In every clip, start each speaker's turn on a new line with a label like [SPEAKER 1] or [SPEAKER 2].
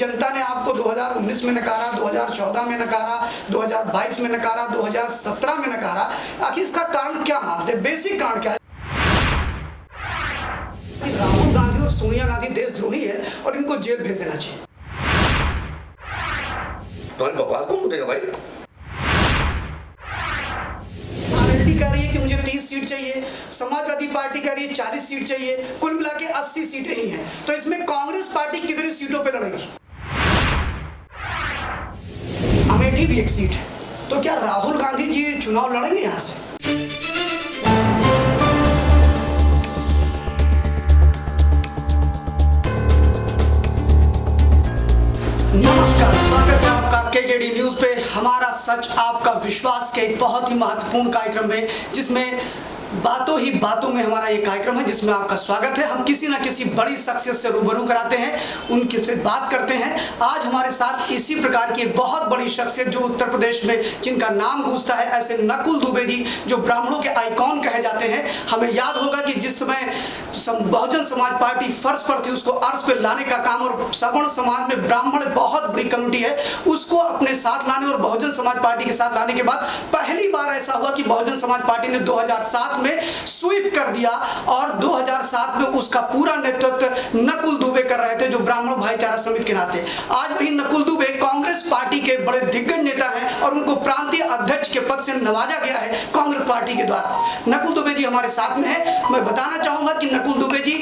[SPEAKER 1] जनता ने आपको 2019 में नकारा, 2014 में नकारा, 2022 में नकारा, 2017 में नकारा। आखिर इसका कारण क्या मानते हैं? बेसिक कारण क्या है? राहुल गांधी और सोनिया गांधी देशद्रोही है और इनको जेल भेज देना चाहिए।
[SPEAKER 2] तुम्हारी बकवास कौन सुनेगा भाई?
[SPEAKER 1] आरएलडी कह रही है कि मुझे 30 सीट चाहिए, समाजवादी पार्टी कह रही है 40 सीट चाहिए, कुल मिला के 80 सीटें ही हैं। तो इसमें कांग्रेस पार्टी कितनी सीटों पे लड़ेगी? अमेठी भी एक सीट है। तो क्या राहुल गांधी जी चुनाव लड़ेंगे यहां से? नमस्कार, स्वागत है आपका केकेडी न्यूज पे, हमारा सच आपका विश्वास के एक बहुत ही महत्वपूर्ण कार्यक्रम में, जिसमें बातों ही बातों में हमारा ये कार्यक्रम है, जिसमें आपका स्वागत है। हम किसी ना किसी बड़ी शख्सियत से रूबरू कराते हैं, उनके से बात करते हैं। आज हमारे साथ इसी प्रकार की एक बहुत बड़ी शख्सियत जो उत्तर प्रदेश में जिनका नाम गूंजता है, ऐसे नकुल दुबे जी जो ब्राह्मणों के आइकॉन कहे जाते हैं। हमें याद होगा कि जिस समय बहुजन समाज पार्टी फर्श पर थी, उसको अर्श पे लाने का काम, और सवर्ण समाज में ब्राह्मण बहुत बड़ी कम्युनिटी है, उसको अपने साथ लाने और बहुजन समाज पार्टी के साथ लाने के बाद पहली बार ऐसा हुआ कि बहुजन समाज पार्टी ने 2007 में स्वीप कर दिया, और 2007 में उसका पूरा नेतृत्व नकुल दुबे कर रहे थे, जो ब्राह्मण भाईचारा समिति के नाते। आज वही नकुल दुबे कांग्रेस पार्टी के बड़े दिग्गज नेता हैं और उनको प्रांतीय अध्यक्ष के पद से नवाजा गया है कांग्रेस पार्टी के द्वारा। नकुल दुबे जी हमारे साथ में है। मैं बताना चाहूंगा कि नकुल दुबे जी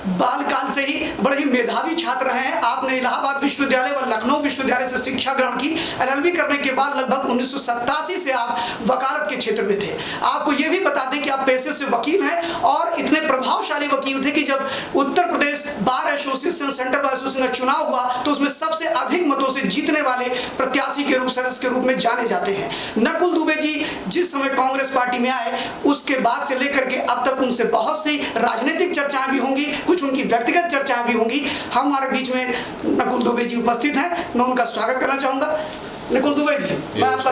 [SPEAKER 1] बालकाल से ही बड़े ही मेधावी छात्र रहे हैं। आपने इलाहाबाद विश्वविद्यालय व लखनऊ विश्वविद्यालय से शिक्षा ग्रहण की। एलएलबी करने के बाद लगभग 1987 से आप वकालत के क्षेत्र में थे। आपको यह भी बता दें कि आप पेशे से वकील हैं और इतने प्रभावशाली वकील थे कि जब Uttar Pradesh bar association, central bar association का चुनाव हुआ तो उसमें सबसे अधिक मतों से जीतने वाले प्रत्याशी के रूप, सदस्य के रूप में जाने जाते हैं। नकुल दुबे जी जिस समय कांग्रेस पार्टी में आए, उसके बाद से लेकर के अब तक उनसे बहुत सी राजनीतिक चर्चाएं भी होंगी, कुछ उनकी व्यक्तिगत चर्चाएं भी होंगी। हमारे बीच में नकुल दुबे जी उपस्थित हैं, मैं उनका स्वागत करना चाहूंगा। नकुल दुबे जी, मैं आपका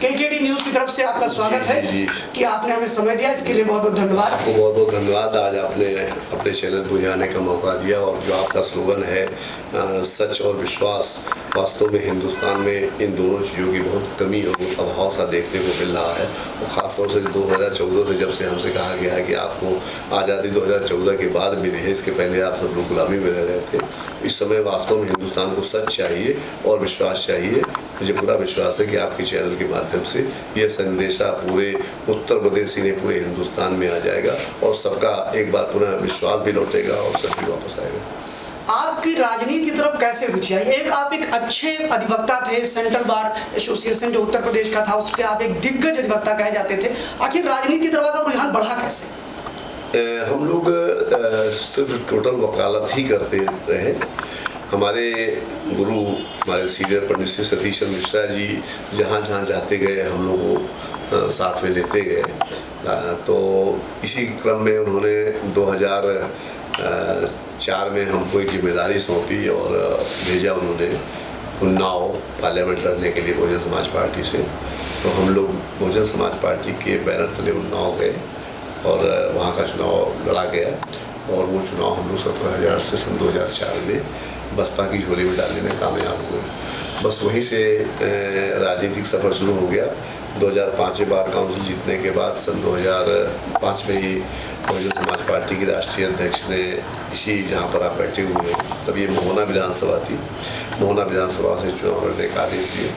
[SPEAKER 1] केकेडी न्यूज की तरफ से आपका स्वागत है कि आपने हमें समय दिया, इसके लिए बहुत बहुत धन्यवाद।
[SPEAKER 2] आपको बहुत बहुत धन्यवाद। आज आपने अपने चैनल पर जाने का मौका दिया, और जो आपका स्लोगन है सच और विश्वास, वास्तव में हिंदुस्तान में इन दोनों चीज़ों की बहुत कमी और अभाव सा देखने को मिल रहा है। और ख़ासतौर से 2014 से जब से हमसे कहा गया है कि आपको आज़ादी 2014 के बाद मिली है, इसके पहले आप सब लोग गुलामी में रह रहे थे। इस समय वास्तव में हिंदुस्तान को सच चाहिए और विश्वास चाहिए। मुझे पूरा विश्वास है कि आपके चैनल के माध्यम से यह संदेशा पूरे उत्तर प्रदेश ही नहीं पूरे हिंदुस्तान में आ जाएगा, और सबका एक बार पुनः विश्वास भी लौटेगा और सब भी वापस आएगा।
[SPEAKER 1] आपकी राजनीति की तरफ कैसे रुचि आई? आप एक अच्छे अधिवक्ता थे, सेंट्रल बार एसोसिएशन जो उत्तर प्रदेश का था उसके आप एक दिग्गज अधिवक्ता कहे जाते थे। आखिर राजनीति की तरफ का रुझान बढ़ा कैसे?
[SPEAKER 2] हम लोग सिर्फ टोटल वकालत ही करते रहे। हमारे गुरु, हमारे सीनियर पंडित श्री सतीश मिश्रा जी जहाँ जहाँ जाते गए हम लोग को साथ में लेते गए। तो इसी क्रम में उन्होंने 2004 में हमको एक जिम्मेदारी सौंपी और भेजा उन्होंने उन्नाव पार्लियामेंट लड़ने के लिए बहुजन समाज पार्टी से। तो हम लोग बहुजन समाज पार्टी के बैनर तले उन्नाव गए और वहाँ का चुनाव लड़ा गया, और वो चुनाव हम लोग 17,000 से सन 2004 में बसपा की झोली में डालने में कामयाब हुए। बस वहीं से राजनीतिक सफ़र शुरू हो गया। 2005 में बार काउंसिल जीतने के बाद सन 2005 में ही बहुजन समाज पार्टी की राष्ट्रीय अध्यक्ष ने इसी जहाँ पर आप बैठे हुए हैं, तब ये मोहना विधानसभा थी, मोहना विधानसभा से चुनाव लड़ने का आदेश दिए,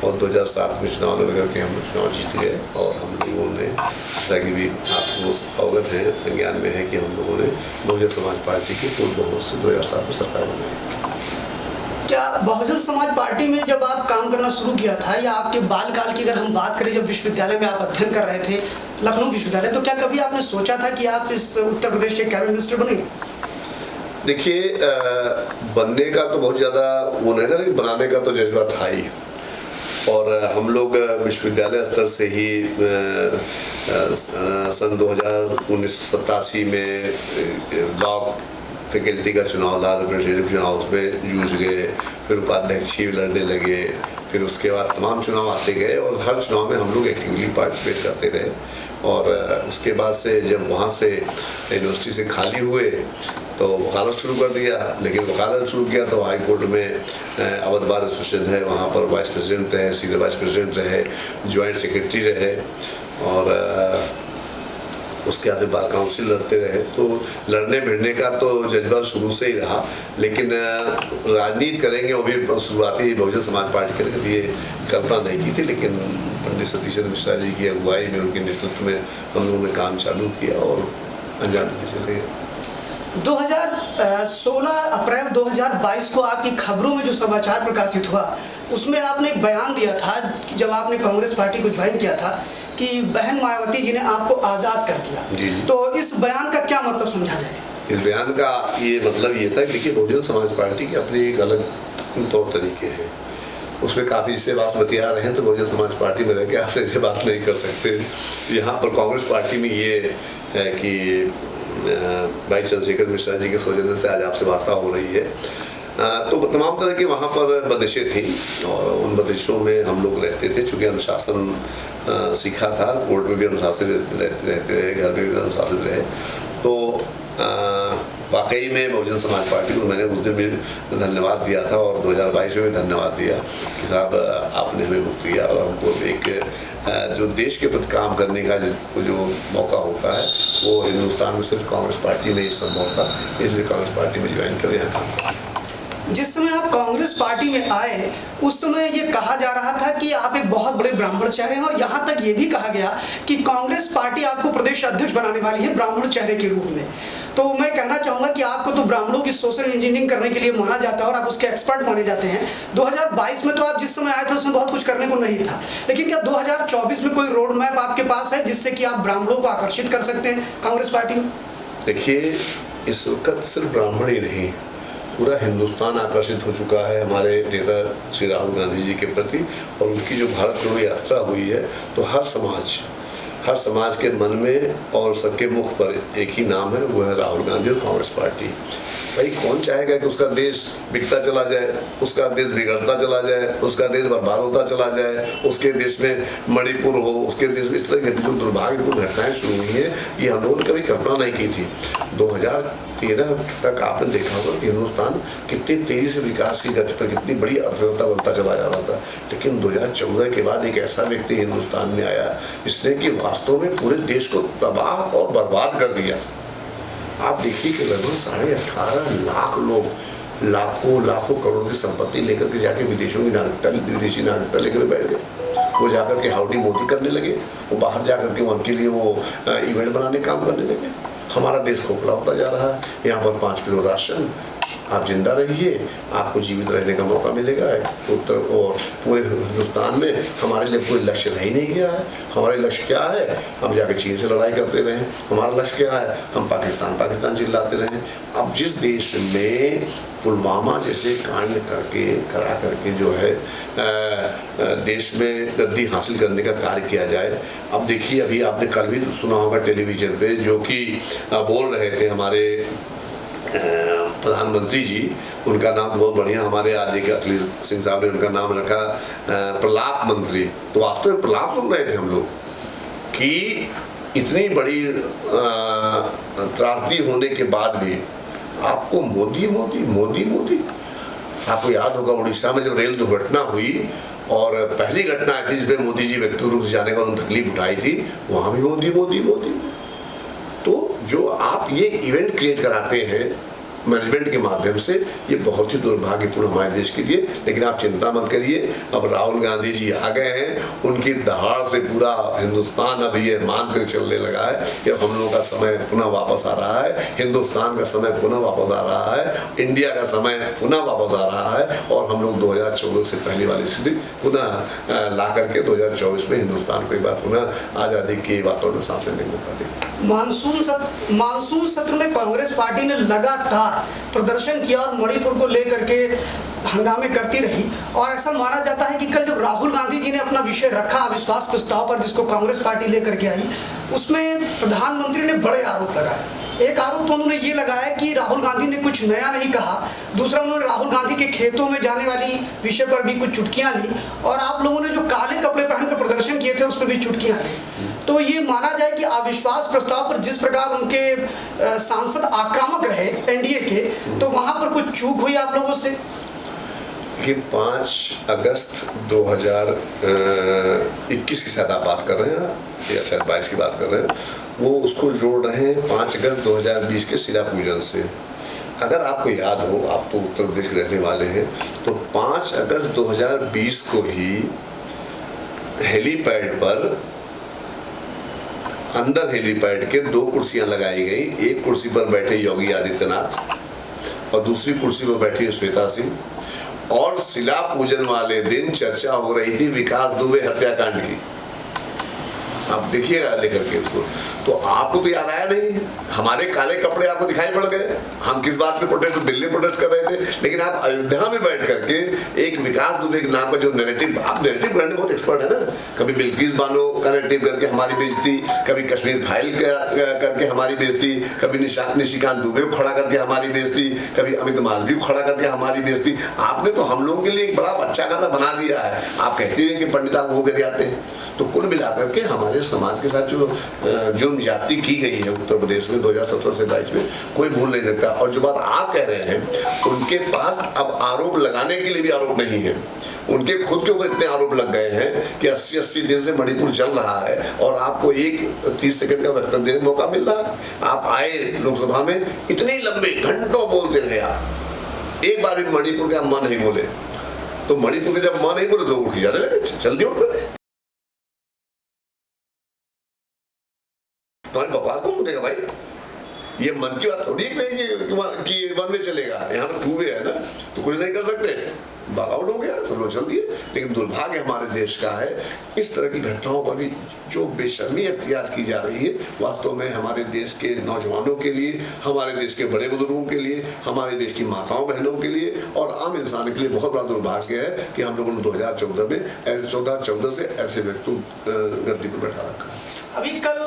[SPEAKER 2] और 2007 में चुनाव लड़ करके हम लोग चुनाव जीत गए। और हम लोगों ने, जैसा कि भी आपको अवगत है, संज्ञान में है कि हम लोगों ने बहुजन समाज पार्टी की पूर्ण बहुमत से 2007 में सरकार बनाई।
[SPEAKER 1] क्या बहुजन समाज पार्टी में जब आप काम करना शुरू किया था, या आपके बालकाल की अगर हम बात करें, जब विश्वविद्यालय में आप अध्ययन कर रहे थे, लखनऊ विश्वविद्यालय, तो क्या कभी आपने सोचा था कि आप इस उत्तर प्रदेश के कैबिनेट मिनिस्टर बनेंगे?
[SPEAKER 2] देखिए, बनने का तो बहुत ज़्यादा वो नहीं था, लेकिन बनाने का तो जज्बा था ही। और हम लोग विश्वविद्यालय स्तर से ही सन 1987 में ब्लॉक फैकल्टी का चुनाव था, रिप्रेजेंटेटिव चुनाव, उसमें जूझ गए, फिर उपाध्यक्ष ही लड़ने लगे, फिर उसके बाद तमाम चुनाव आते गए, और हर चुनाव में हम लोग एक्टिवली पार्टिसिपेट करते रहे। और उसके बाद से जब वहाँ से यूनिवर्सिटी से खाली हुए तो वकालत शुरू कर दिया। लेकिन वकालत शुरू किया तो हाई कोर्ट में अवध बार एसोसिएशन है, वहाँ पर वाइस प्रेसिडेंट रहे, सीनियर वाइस प्रेसिडेंट रहे, ज्वाइंट सेक्रेटरी रहे और उसके आगे बार काउंसिल लड़ते रहे। तो लड़ने भिड़ने का तो जज्बा शुरू से ही रहा, लेकिन राजनीति करेंगे वो भी शुरुआती बहुजन समाज पार्टी के लिए कल्पना नहीं की थी। लेकिन पंडित सतीश चंद्र मिश्रा जी की अगुवाई में, उनके नेतृत्व में हम लोगों ने काम चालू किया और अंजाम देते चले गए।
[SPEAKER 1] 2016 अप्रैल 2022 को आपकी खबरों में जो समाचार प्रकाशित हुआ, उसमें आपने एक बयान दिया था कि जब आपने कांग्रेस पार्टी को ज्वाइन किया था कि बहन मायावती जी ने आपको आज़ाद कर दिया।
[SPEAKER 2] जी।
[SPEAKER 1] तो इस बयान का क्या मतलब समझा जाए?
[SPEAKER 2] इस बयान का ये मतलब ये था कि देखिए, बहुजन समाज पार्टी के अपने एक अलग तौर तरीके हैं। उसमें काफ़ी इससे बात बतिया रहे हैं तो बहुजन समाज पार्टी में रह के आपसे ऐसे बात नहीं कर सकते। यहाँ पर कांग्रेस पार्टी में ये है कि भाई चंद्रशेखर मिश्रा जी के सौजन्य से आज आपसे वार्ता हो रही है। तो तमाम तरह की वहाँ पर बंदिशें थी और उन बंदिशों में हम लोग रहते थे। चूँकि अनुशासन सीखा था, कोर्ट में भी अनुशासित रहते रहे, घर में भी अनुशासित रहे। तो वाकई में बहुजन समाज पार्टी को मैंने उस दिन भी धन्यवाद दिया था और 2022 में भी धन्यवाद दिया कि साहब आपने हमें मुक्ति दिया और हमको एक जो देश के प्रति काम करने का जो मौका होता है वो हिंदुस्तान में सिर्फ कांग्रेस पार्टी में ही संभव था। इसलिए कांग्रेस पार्टी में ज्वाइन कर यहाँ काम किया।
[SPEAKER 1] जिस समय आप कांग्रेस पार्टी में आए उस समय ये कहा जा रहा था कि आप एक बहुत बड़े ब्राह्मण चेहरे हैं और यहाँ तक ये भी कहा गया कि कांग्रेस पार्टी आपको प्रदेश अध्यक्ष बनाने वाली है ब्राह्मण चेहरे के रूप में। तो मैं कहना चाहूँगा कि आपको तो ब्राह्मणों की सोशल इंजीनियरिंग करने के लिए माना जाता है और आप उसके एक्सपर्ट माने जाते हैं। 2022 में तो आप जिस समय आए थे उसमें बहुत कुछ करने को नहीं था, लेकिन क्या 2024 में कोई रोड मैप आपके पास है जिससे कि आप ब्राह्मणों को आकर्षित कर सकते हैं कांग्रेस पार्टी में?
[SPEAKER 2] देखिए, इस वक्त सिर्फ ब्राह्मण ही नहीं, पूरा हिंदुस्तान आकर्षित हो चुका है हमारे नेता श्री राहुल गांधी जी के प्रति। और उनकी जो भारत जोड़ो यात्रा हुई है तो हर समाज के मन में और सबके मुख पर एक ही नाम है, वो है राहुल गांधी और कांग्रेस पार्टी। भाई कौन चाहेगा कि उसका देश बिकता चला जाए, उसका देश बिगड़ता चला जाए, उसका देश बर्बाद होता चला जाए, उसके देश में मणिपुर हो, उसके देश में इस तरह की जो दुर्भाग्यपूर्ण घटनाएं शुरू हुई हैं, ये हम लोगों ने कभी कल्पना नहीं की थी। 2013 तक आपने देखा होगा कि हिंदुस्तान कितनी तेजी से विकास की गति पर कितनी बड़ी अर्थव्यवस्था बनता चला जा रहा था। लेकिन 2014 के बाद एक ऐसा व्यक्ति हिंदुस्तान में आया जिसने कि वास्तव में पूरे देश को तबाह और बर्बाद कर दिया। आप देखिए कि लगभग 18.5 लाख लोग लाखों करोड़ की संपत्ति लेकर के जाके विदेशी नागरिकता लेकर बैठ गए। वो जाकर के हाउडी मोदी करने लगे, वो बाहर जाकर के उनके लिए वो इवेंट बनाने काम करने लगे। हमारा देश खोखला होता जा रहा है। यहाँ पर 5 किलो राशन, आप जिंदा रहिए, आपको जीवित रहने का मौका मिलेगा। उत्तर और पूरे हिंदुस्तान में हमारे लिए कोई लक्ष्य रह ही नहीं गया है। हमारे लक्ष्य क्या है? हम जाके चीन से लड़ाई करते रहें। हमारा लक्ष्य क्या है? हम पाकिस्तान चिल्लाते रहें। अब जिस देश में पुलवामा जैसे कांड करा करके जो है देश में गद्दी हासिल करने का कार्य किया जाए। अब देखिए, अभी आपने कल भी सुना होगा टेलीविजन पे, जो कि बोल रहे थे हमारे प्रधानमंत्री जी, उनका नाम तो बहुत बढ़िया, हमारे आज एक अखिलेश सिंह साहब ने उनका नाम रखा प्रलाप मंत्री। तो वास्तव में प्रलाप सुन रहे थे हम लोग कि इतनी बड़ी त्रासदी होने के बाद भी आपको मोदी। आपको याद होगा उड़ीसा में जब रेल दुर्घटना हुई और पहली घटना आई थी जिसमें मोदी जी व्यक्तिगत रूप से जाने का उन्होंने तकलीफ उठाई थी, वहाँ भी मोदी। तो जो आप ये इवेंट क्रिएट कराते हैं मैनेजमेंट के माध्यम से, ये बहुत ही दुर्भाग्यपूर्ण हमारे देश के लिए। लेकिन आप चिंता मत करिए, अब राहुल गांधी जी आ गए हैं, उनकी दहाड़ से पूरा हिंदुस्तान अब ये मान कर चलने लगा है कि हम लोगों का समय पुनः वापस आ रहा है, हिंदुस्तान का समय पुनः वापस आ रहा है, इंडिया का समय पुनः वापस आ रहा है। और हम लोग 2014 से पहले वाली स्थिति पुनः ला करके 2024 में हिंदुस्तान को एक बार पुनः आज़ादी के वातावरण में सांस लेने का मौका देंगे।
[SPEAKER 1] मानसून सत्र में कांग्रेस पार्टी ने लगातार प्रदर्शन किया और मणिपुर को लेकर के हंगामे करती रही। और ऐसा माना जाता है कि कल जब राहुल गांधी जी ने अपना विषय रखा अविश्वास प्रस्ताव पर, जिसको कांग्रेस पार्टी लेकर के आई, उसमें प्रधानमंत्री ने बड़े आरोप लगाए। एक आरोप तो उन्होंने ये लगाया कि राहुल गांधी ने कुछ नया नहीं कहा। दूसरा, उन्होंने राहुल गांधी के खेतों में जाने वाली विषय पर भी कुछ चुटकियां ली और आप लोगों ने जो काले कपड़े पहनकर प्रदर्शन किए थे उस पर भी चुटकियां ली। तो ये माना जाए कि अविश्वास प्रस्ताव पर जिस प्रकार उनके सांसद आक्रामक रहे एनडीए के, तो वहां पर कुछ चूक हुई आप लोगों से?
[SPEAKER 2] कि 5 अगस्त 2021 की शायद आप बात कर रहे हैं या शायद 22 की बात कर रहे हैं, वो उसको जोड़ रहे हैं 5 अगस्त 2020 के शिला पूजन से। अगर आपको याद हो, आप तो उत्तर प्रदेश के रहने वाले हैं, तो 5 अगस्त 2020 को ही हेलीपैड पर, अंदर हेलीपैड के 2 कुर्सियां लगाई गई। एक कुर्सी पर बैठे योगी आदित्यनाथ और दूसरी कुर्सी पर बैठी श्वेता सिंह, और शिला पूजन वाले दिन चर्चा हो रही थी विकास दुबे हत्याकांड की। आप देखिएगा लेकर के उसको, तो आपको तो याद आया नहीं, हमारे काले कपड़े आपको दिखाई पड़ गए। हम किस बात पे प्रोटेस्ट, दिल्ली प्रोटेस्ट कर रहे थे, लेकिन आप अयोध्या में बैठ करके एक विकास दुबे के नाम का जो नैरेटिव, आप नैरेटिव बनाने बहुत एक्सपर्ट है ना, कभी बिल्किस बानो का नैरेटिव करके हमारी बेइज्जती, कभी कश्मीर फाइल करके हमारी बेइज्जती, कभी निशिकांत दुबे को खड़ा करके हमारी बेइज्जती, कभी अमित मालवीय को खड़ा करके हमारी बेइज्जती। आपने तो हम लोगों के लिए एक बड़ा अच्छा खाना बना दिया है। आप कहते हैं कि पंडित आप वो कर जाते हैं, तो कुल मिलाकर के हमारे समाज के साथ जो जुर्म ज्यादती की गई है उत्तर प्रदेश में 2017 से 22 में, कोई भूल नहीं सकता। और जो बात आप कह रहे हैं, उनके पास अब आरोप लगाने के लिए भी आरोप नहीं है। उनके खुद के ऊपर इतने आरोप लग गए हैं कि 80 दिन से मणिपुर चल रहा है और आपको एक 30 सेकंड का वक्तव्य देने का मौका मिल रहा है। आप आए लोकसभा में, इतने लंबे घंटों बोलते रहे, आप एक बार भी मणिपुर का मन नहीं बोले। तो मणिपुर के जब मन नहीं बोले तो उठ के जाने लगे, जल्दी उठ कर। तुम्हारी बकवास को सुनेगा भाई, ये मन की बात थोड़ी है कि वन में चलेगा। यहाँ तो 2 वे है ना, तो कुछ नहीं कर सकते, बैकआउट हो गया, सब लोग चल दिए। लेकिन दुर्भाग्य हमारे देश का है, इस तरह की घटनाओं पर भी जो बेशर्मी अख्तियार की जा रही है, वास्तव में हमारे देश के नौजवानों के लिए, हमारे देश के बड़े बुजुर्गों के लिए, हमारे देश की माताओं बहनों के लिए और आम इंसान के लिए बहुत बड़ा दुर्भाग्य है कि हम लोगों ने 2014 में 2014 से ऐसे व्यक्ति गद्दी पर बैठा रखा है।
[SPEAKER 1] अभी कल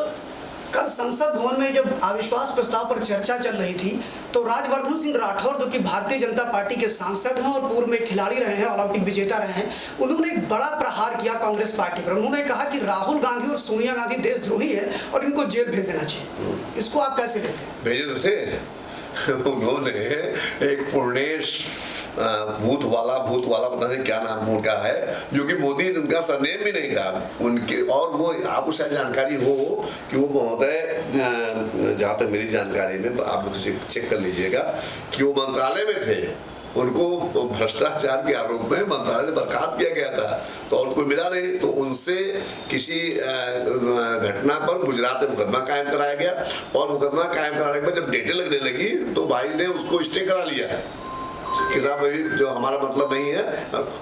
[SPEAKER 1] संसद भवन में जब अविश्वास प्रस्ताव पर चर्चा चल रही थी, तो राज्यवर्धन सिंह राठौर, जो कि भारतीय जनता पार्टी के सांसद हैं और पूर्व में खिलाड़ी रहे हैं, ओलंपिक विजेता रहे हैं, उन्होंने एक बड़ा प्रहार किया कांग्रेस पार्टी पर। उन्होंने कहा कि राहुल गांधी और सोनिया गांधी देशद्रोही है और इनको जेल भेज देना चाहिए। इसको आप कैसे लेते हैं?
[SPEAKER 2] भेजे तो थे उन्होंने एक पूर्णेश भूत वाला पता नहीं क्या नाम उनका है, जो कि मोदी उनका सरनेम भी नहीं था उनके। और वो आपको शायद जानकारी हो कि वो महोदय, जहाँ तक मेरी जानकारी में, आप लोग चेक कर लीजिएगा, कि वो मंत्रालय में थे। उनको भ्रष्टाचार के आरोप में मंत्रालय से बर्खास्त किया गया था, तो और कोई मिला नहीं, तो उनसे किसी घटना पर गुजरात में मुकदमा कायम कराया गया और मुकदमा कायम कराने के बाद जब डेटें लगने लगी तो भाई ने उसको स्टे करा लिया है कि साहब अभी जो हमारा मतलब नहीं है।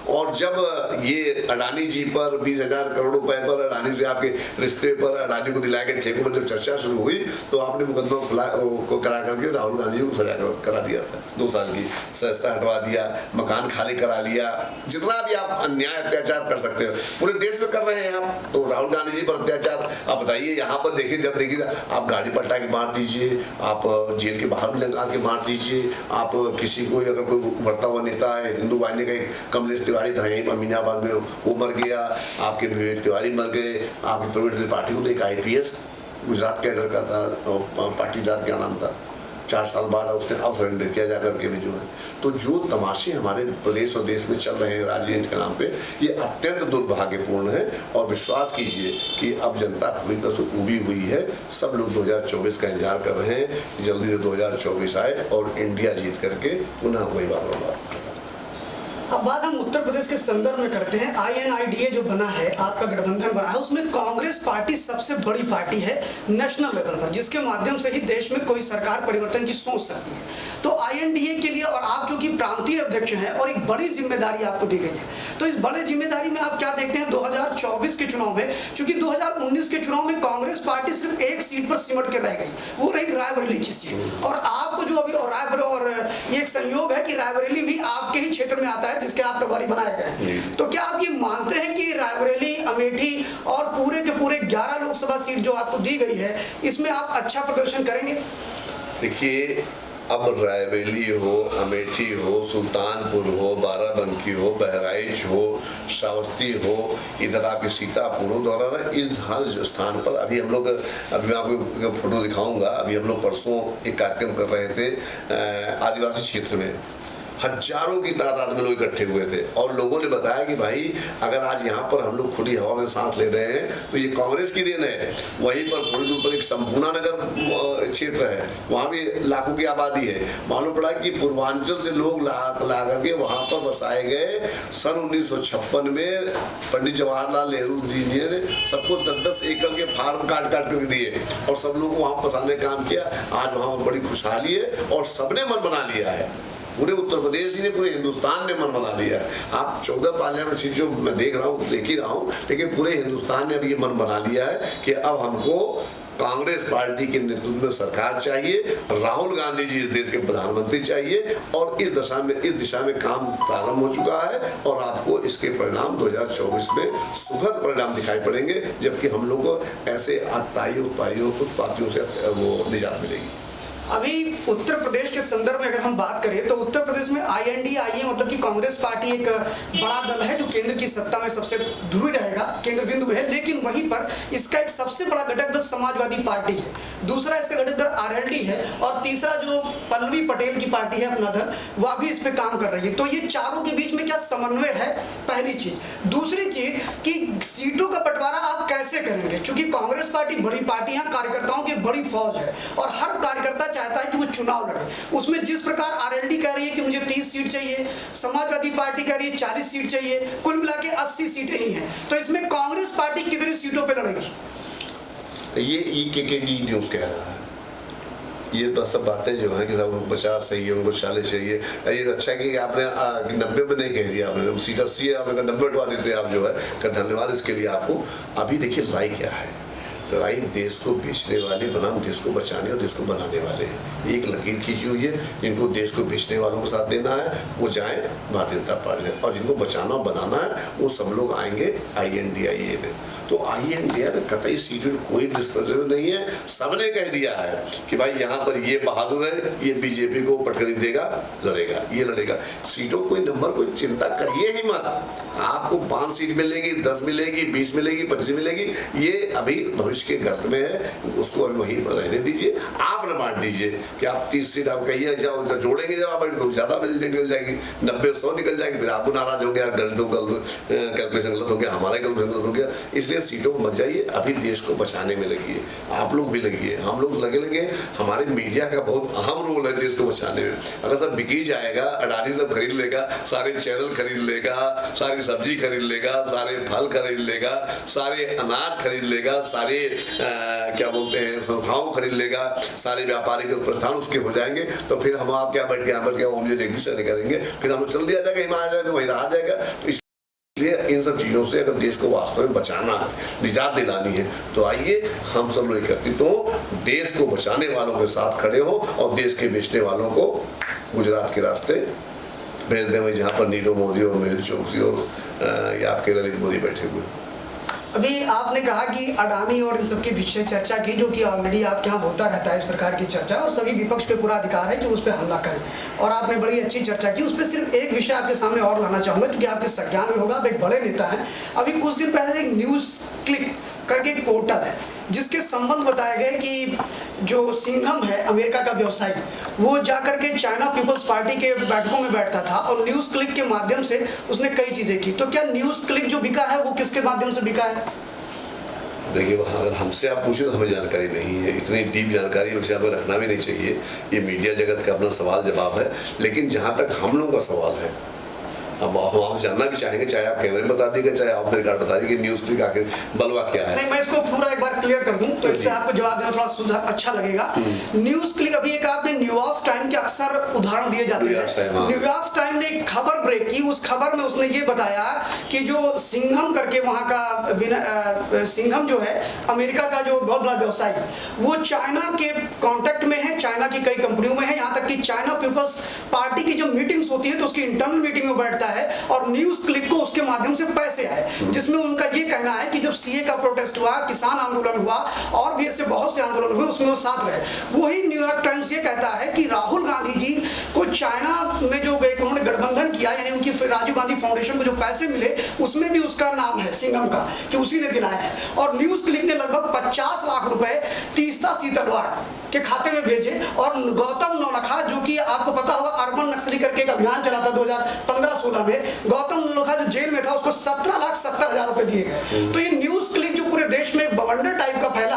[SPEAKER 2] और जब ये अडानी जी पर 20,000 करोड़ रुपए पर, अडानी से आपके रिश्ते पर, अडानी को दिलाए गए ठेकों पर जब चर्चा शुरू हुई, तो आपने मुकदमा को करा करके राहुल गांधी को सजा करा दिया था, 2 साल की सजा हटवा दिया, मकान खाली करा लिया, जितना भी आप अन्याय अत्याचार कर सकते हो पूरे देश में कर रहे हैं आप। तो राहुल गांधी जी पर अत्याचार आप बताइए, यहाँ पर देखिए, जब देखिए आप गाड़ी पलटा के मार दीजिए, आप जेल के बाहर भी लगा के मार दीजिए, आप किसी को अगर कोई उभरता हुआ नेता है, हिंदू वाहिनी का एक कमलेश तिवारी था यहीं पर अमीनाबाद में, वो मर गया, आपके विवेक तिवारी मर गए, आपके प्रवीण त्रिपाठी को तो एक IPS गुजरात कैडर का था, पाटीदार क्या नाम था, 4 साल बाद उसने अब सरेंडर किया जाकर के भी जो है। तो जो तमाशे हमारे प्रदेश और देश में चल रहे हैं राजनीति के नाम पे, ये अत्यंत दुर्भाग्यपूर्ण है। और विश्वास कीजिए कि अब जनता पूरी तरह से उबी हुई है। सब लोग 2024 का इंतजार कर रहे हैं, जल्दी से 2024 आए और इंडिया जीत करके पुनः वही बात होगा।
[SPEAKER 1] अब बात हम उत्तर प्रदेश के संदर्भ में करते हैं। INIDA जो बना है, आपका गठबंधन बना है, उसमें कांग्रेस पार्टी सबसे बड़ी पार्टी है नेशनल लेवल पर, जिसके माध्यम से ही देश में कोई सरकार परिवर्तन की सोच सकती है। तो INDA के लिए, और आप जो कि प्रांतीय अध्यक्ष हैं, और एक बड़ी जिम्मेदारी आपको दी गई है, तो इस बड़े जिम्मेदारी में आप क्या देखते हैं 2024 के चुनाव में? चूंकि 2019 के चुनाव में कांग्रेस पार्टी सिर्फ एक सीट पर सिमट कर रह गई, वो रही रायबरेली की सीट, और आपको जो अभी और ये एक संयोग है कि रायबरेली भी आपके ही क्षेत्र में आता है, जिसके आप प्रभारी बनाए गए हैं। तो क्या आप ये मानते हैं कि रायबरेली, अमेठी और पूरे के पूरे 11 लोकसभा सीट जो आपको दी गई है, इसमें आप अच्छा प्रदर्शन करेंगे?
[SPEAKER 2] देखिए, अब रायबरेली हो, अमेठी हो, सुल्तानपुर हो, बाराबंकी हो, बहराइच हो, श्रावस्ती हो, इधर आपके सीतापुर हो, दोबारा इस हर स्थान पर अभी हम लोग, अभी मैं आपको फोटो दिखाऊंगा, अभी हम लोग परसों एक कार्यक्रम कर रहे थे आदिवासी क्षेत्र में, हजारों की तादाद में लोग इकट्ठे हुए थे और लोगों ने बताया कि भाई अगर आज यहाँ पर हम लोग खुली हवा में सांस ले रहे हैं तो ये कांग्रेस की देन है। वहीं पर थोड़ी दूर पर एक संपूर्णा नगर क्षेत्र है, वहाँ भी लाखों की आबादी है। मालूम पड़ा कि पूर्वांचल से लोग ला करके वहाँ पर बसाए गए। सन 1956 में पंडित जवाहरलाल नेहरू जी ने सबको 10-10 एकड़ के फार्म काट कर दिए और सब लोग वहाँ बसाने का काम किया। आज वहाँ पर बड़ी खुशहाली है और सबने मन बना लिया है, पूरे उत्तर प्रदेश ही ने, पूरे हिंदुस्तान ने मन बना लिया है। आप 14 पार्लियामेंट सीट जो मैं देख ही रहा हूँ, लेकिन पूरे हिंदुस्तान ने अब ये मन बना लिया है कि अब हमको कांग्रेस पार्टी के नेतृत्व में सरकार चाहिए, राहुल गांधी जी इस देश के प्रधानमंत्री चाहिए और इस दिशा में काम प्रारंभ हो चुका है और आपको इसके परिणाम 2024 में सुखद परिणाम दिखाई पड़ेंगे, जबकि हम लोग को ऐसे उत्पातियों से वो निजात मिलेगी।
[SPEAKER 1] अभी उत्तर प्रदेश के संदर्भ में अगर हम बात करें तो उत्तर प्रदेश में INDIA मतलब कि कांग्रेस पार्टी एक बड़ा दल है जो केंद्र की सत्ता में सबसे ध्रुवी रहेगा, केंद्र बिंदु में है, लेकिन वहीं पर इसका एक सबसे बड़ा घटक दल समाजवादी पार्टी है, दूसरा इसका घटक दल RLD है और तीसरा जो पल्लवी पटेल की पार्टी है अपना दल, वह भी इस पे काम कर रही है। तो ये चारों के बीच में क्या समन्वय है, पहली चीज। दूसरी चीज कि सीटों का बंटवारा आप कैसे करेंगे, क्योंकि कांग्रेस पार्टी बड़ी पार्टी है, कार्यकर्ताओं की बड़ी फौज है और हर कार्यकर्ता चाहता है कि वो चुनाव लड़े। उसमें जिस प्रकार RLD कह रही है कि मुझे 30 सीट चाहिए, समाजवादी पार्टी कह रही है 40 सीट चाहिए, कुल मिला के 80 सीटें ही हैं, तो इसमें कांग्रेस पार्टी कितनी सीटों पे लड़ेगी?
[SPEAKER 2] ये KKD न्यूज़ कह रहा है, ये बस सब बातें जो हैं कि साहब उनको 50 चाहिए, उनको 40 चाहिए। ये अच्छा है कि आपने 90 में नहीं कह दिया, आपने सीट 80 है, आपने 90 बंटवा देते आप जो है, धन्यवाद इसके लिए आपको। अभी देखिए लड़ाई क्या है, लड़ाई देश को बेचने वाले बनाम देश को बचाने और देश को बनाने वाले हैं। एक लकीर खींची हुई है, जिनको देश को बेचने वालों को साथ देना है वो जाए भारतीय जनता पार्टी और जिनको बचाना और बनाना है वो सब लोग आएंगे INDIA में। तो INDIA में कतई सीट में कोई डिस्कशन नहीं है, सबने कह दिया है कि भाई यहाँ पर ये बहादुर है, ये बीजेपी को पटकनी देगा, लड़ेगा, ये लड़ेगा। सीटों कोई नंबर कोई चिंता करिए ही मत, आपको 5 सीट मिलेगी, 10 मिलेगी, 20 मिलेगी, 25 मिलेगी, ये अभी भविष्य के गर्त में है, उसको अभी वहीं रहने दीजिए। आप न बांट दीजिए कि आप 30 सीट आप कहिए जाओ जोड़ेंगे, जब आप ज़्यादा मिल जाएगी, 90-100 निकल जाएगी, फिर आपको नाराज हो गया, कैलकुलेशन गलत हो गया, हमारा कैलकुलेशन गलत हो गया। इसलिए सीटों को बच जाइए, अभी देश को बचाने में लगिए, आप लोग भी लगिए, हम लोग लगे। हमारे मीडिया का बहुत अहम रोल है देश को बचाने में। अगर सब बिकी जाएगा, अडानी सब खरीद लेगा, सारे चैनल खरीद लेगा, सारी सब्जी खरीद लेगा, सारे फल खरीद लेगा, सारे अनाज खरीद लेगा, सारे क्या बोलते हैं संस्थाओं खरीद लेगा, सारे व्यापारिक प्रतिष्ठान उसके हो जाएंगे, तो फिर हम आप क्या बैठ के यहाँ पर क्या नहीं करेंगे, फिर हम चल दिया जाएगा, हिमालय जाएगा, वहीं रहा जाएगा। तो इसलिए इन सब चीज़ों से अगर देश को वास्तव में बचाना है, निजात दिलानी है, तो आइए हम सब लोग एकत्रित हो, देश को बचाने वालों के साथ खड़े हो और देश के बेचने वालों को गुजरात के रास्ते भेज दें, जहाँ पर नीरव मोदी और मेहुल चोकसी और या आपके ललित मोदी बैठे हुए।
[SPEAKER 1] अभी आपने कहा कि अडानी और इन सबके विषय चर्चा की, जो कि ऑलरेडी आपके यहाँ होता रहता है इस प्रकार की चर्चा, और सभी विपक्ष को पूरा अधिकार है कि उस पर हमला करें, और आपने बड़ी अच्छी चर्चा की। उस पर सिर्फ एक विषय आपके सामने और लाना चाहूँगा, क्योंकि आपके संज्ञान में होगा, आप एक बड़े नेता हैं। अभी कुछ दिन पहले एक न्यूज़ क्लिक करके एक पोर्टल है जिसके संबंध बताए गए कि जो सिंघम है अमेरिका का व्यवसायी, वो जाकर के चाइना पीपल्स पार्टी के बैठकों में बैठता था और न्यूज़ क्लिक के माध्यम से उसने कई चीज़ें की। तो क्या न्यूज़ क्लिक जो बिका है वो किसके माध्यम से बिका है?
[SPEAKER 2] देखिए, अगर हमसे आप पूछे तो हमें जानकारी नहीं है, इतनी डीप जानकारी उसे हमें रखना भी नहीं चाहिए, ये मीडिया जगत का अपना सवाल जवाब है। लेकिन जहाँ तक हम लोगों का सवाल है, अब हम जानना भी चाहेंगे, चाहे आप कैमरे में बता दीजिए, चाहे आप मेरे कार्ड बता दीजिए, न्यूज़ क्लिक आखिर बलवा क्या है।
[SPEAKER 1] नहीं, मैं इसको पूरा एक बार क्लियर कर दूं तो इस पर आपको जवाब देना थोड़ा सुधार अच्छा लगेगा। न्यूज़ क्लिक, अभी एक आपने न्यूयॉर्क टाइम के अक्सर उदाहरण दिए जाते हैं, न्यूयॉर्क टाइम ने एक खबर ब्रेक की, उस खबर में उसने ये बताया कि जो सिंघम करके वहाँ का सिंघम जो है अमेरिका का जो बहुत बड़ा व्यवसायी, वो चाइना के कॉन्टेक्ट में है, चाइना की कई कंपनियों में है, यहाँ तक कि चाइना पीपल्स पार्टी की जब मीटिंग्स होती है तो उसकी इंटरनल मीटिंग में बैठता है और न्यूज़ क्लिक को उसके माध्यम से पैसे आए, जिसमें उनका ये कहना है कि जब सीए का प्रोटेस्ट हुआ, किसान आंदोलन हुआ और भी ऐसे बहुत से आंदोलन हुए, उसमें वो साथ रहे। वही न्यूयॉर्क टाइम्स ये कहता है कि राहुल गांधी जी को चाइना में जो गए, उन्होंने गठबंधन किया, यानी उनकी राजीव गांधी फाउंडेशन को जो पैसे मिले उसमें भी उसका नाम है, सिंघम का, कि उसी ने दिलाया है। और न्यूज क्लिक ने लगभग 50 लाख रुपए तीस्ता सीतलवाड़ के खाते में भेजे। और गौतम नौलखा, जो कि आपको पता होगा अर्बन नक्सली करके एक अभियान चला था 2015-16 में, गौतम नौलखा जो जेल में था उसको 17,70,000 रुपए दिए गए। तो ये न्यूज क्लिक जो पूरे देश में बवंडर टाइप का फैला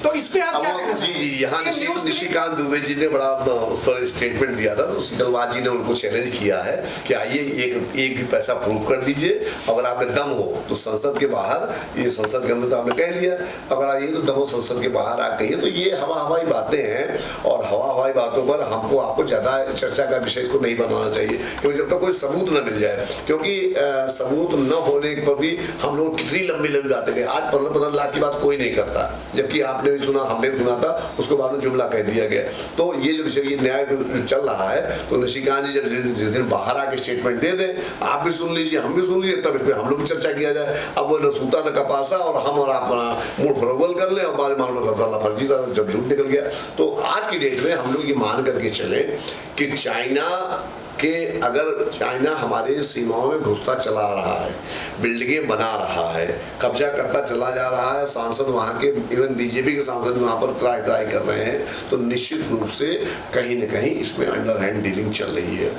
[SPEAKER 1] तो इस पे आप क्या कहना चाहते हैं?
[SPEAKER 2] जी, यहाँ निशिकांत दुबे जी ने बड़ा उस पर स्टेटमेंट दिया था, तो सीतलवाड़ जी ने उनको चैलेंज किया है कि आइए एक भी पैसा प्रूव कर दीजिए, अगर आपने दम हो तो संसद के बाहर, ये संसद के अंदर तो आपने कह लिया, अगर आइए तो दम हो संसद के बाहर आ कहिए। तो ये हवाई बातें हैं, और हवाई बातों पर हमको आपको ज्यादा चर्चा का विषय इसको नहीं बनाना चाहिए, क्योंकि जब तक कोई सबूत न मिल जाए, क्योंकि सबूत न होने पर भी हम लोग कितनी लंबी बातें गए। आज 15-15 लाख की बात कोई नहीं करता, जबकि आपने भी सुना, हमने भी सुना था, उसको बाद में जुमला कह दिया गया। तो ये जो विषय, ये न्याय जो चल रहा है, तो निशिकांत जी जब जिस दिन बाहर आके स्टेटमेंट दे दें, आप भी सुन लीजिए, हम भी सुन लीजिए, तब इस पर हम लोग भी चर्चा किया जाए। अब वो न सूता न कपासा, और हम और आप अपना मूड फरोगल कर लें, और हमारे मालूम फर्जी था जब झूठ निकल गया। तो आज की डेट में हम लोग ये मान करके चले कि चाइना हमारे सीमाओं में घुसता चला रहा है, बिल्डिंगें बना रहा है, कब्जा करता चला जा रहा है, सांसद वहाँ के, इवन बीजेपी के सांसद वहाँ पर त्राई कर रहे हैं, तो निश्चित रूप से कहीं न कहीं इसमें अंडर हैंड डीलिंग चल रही है।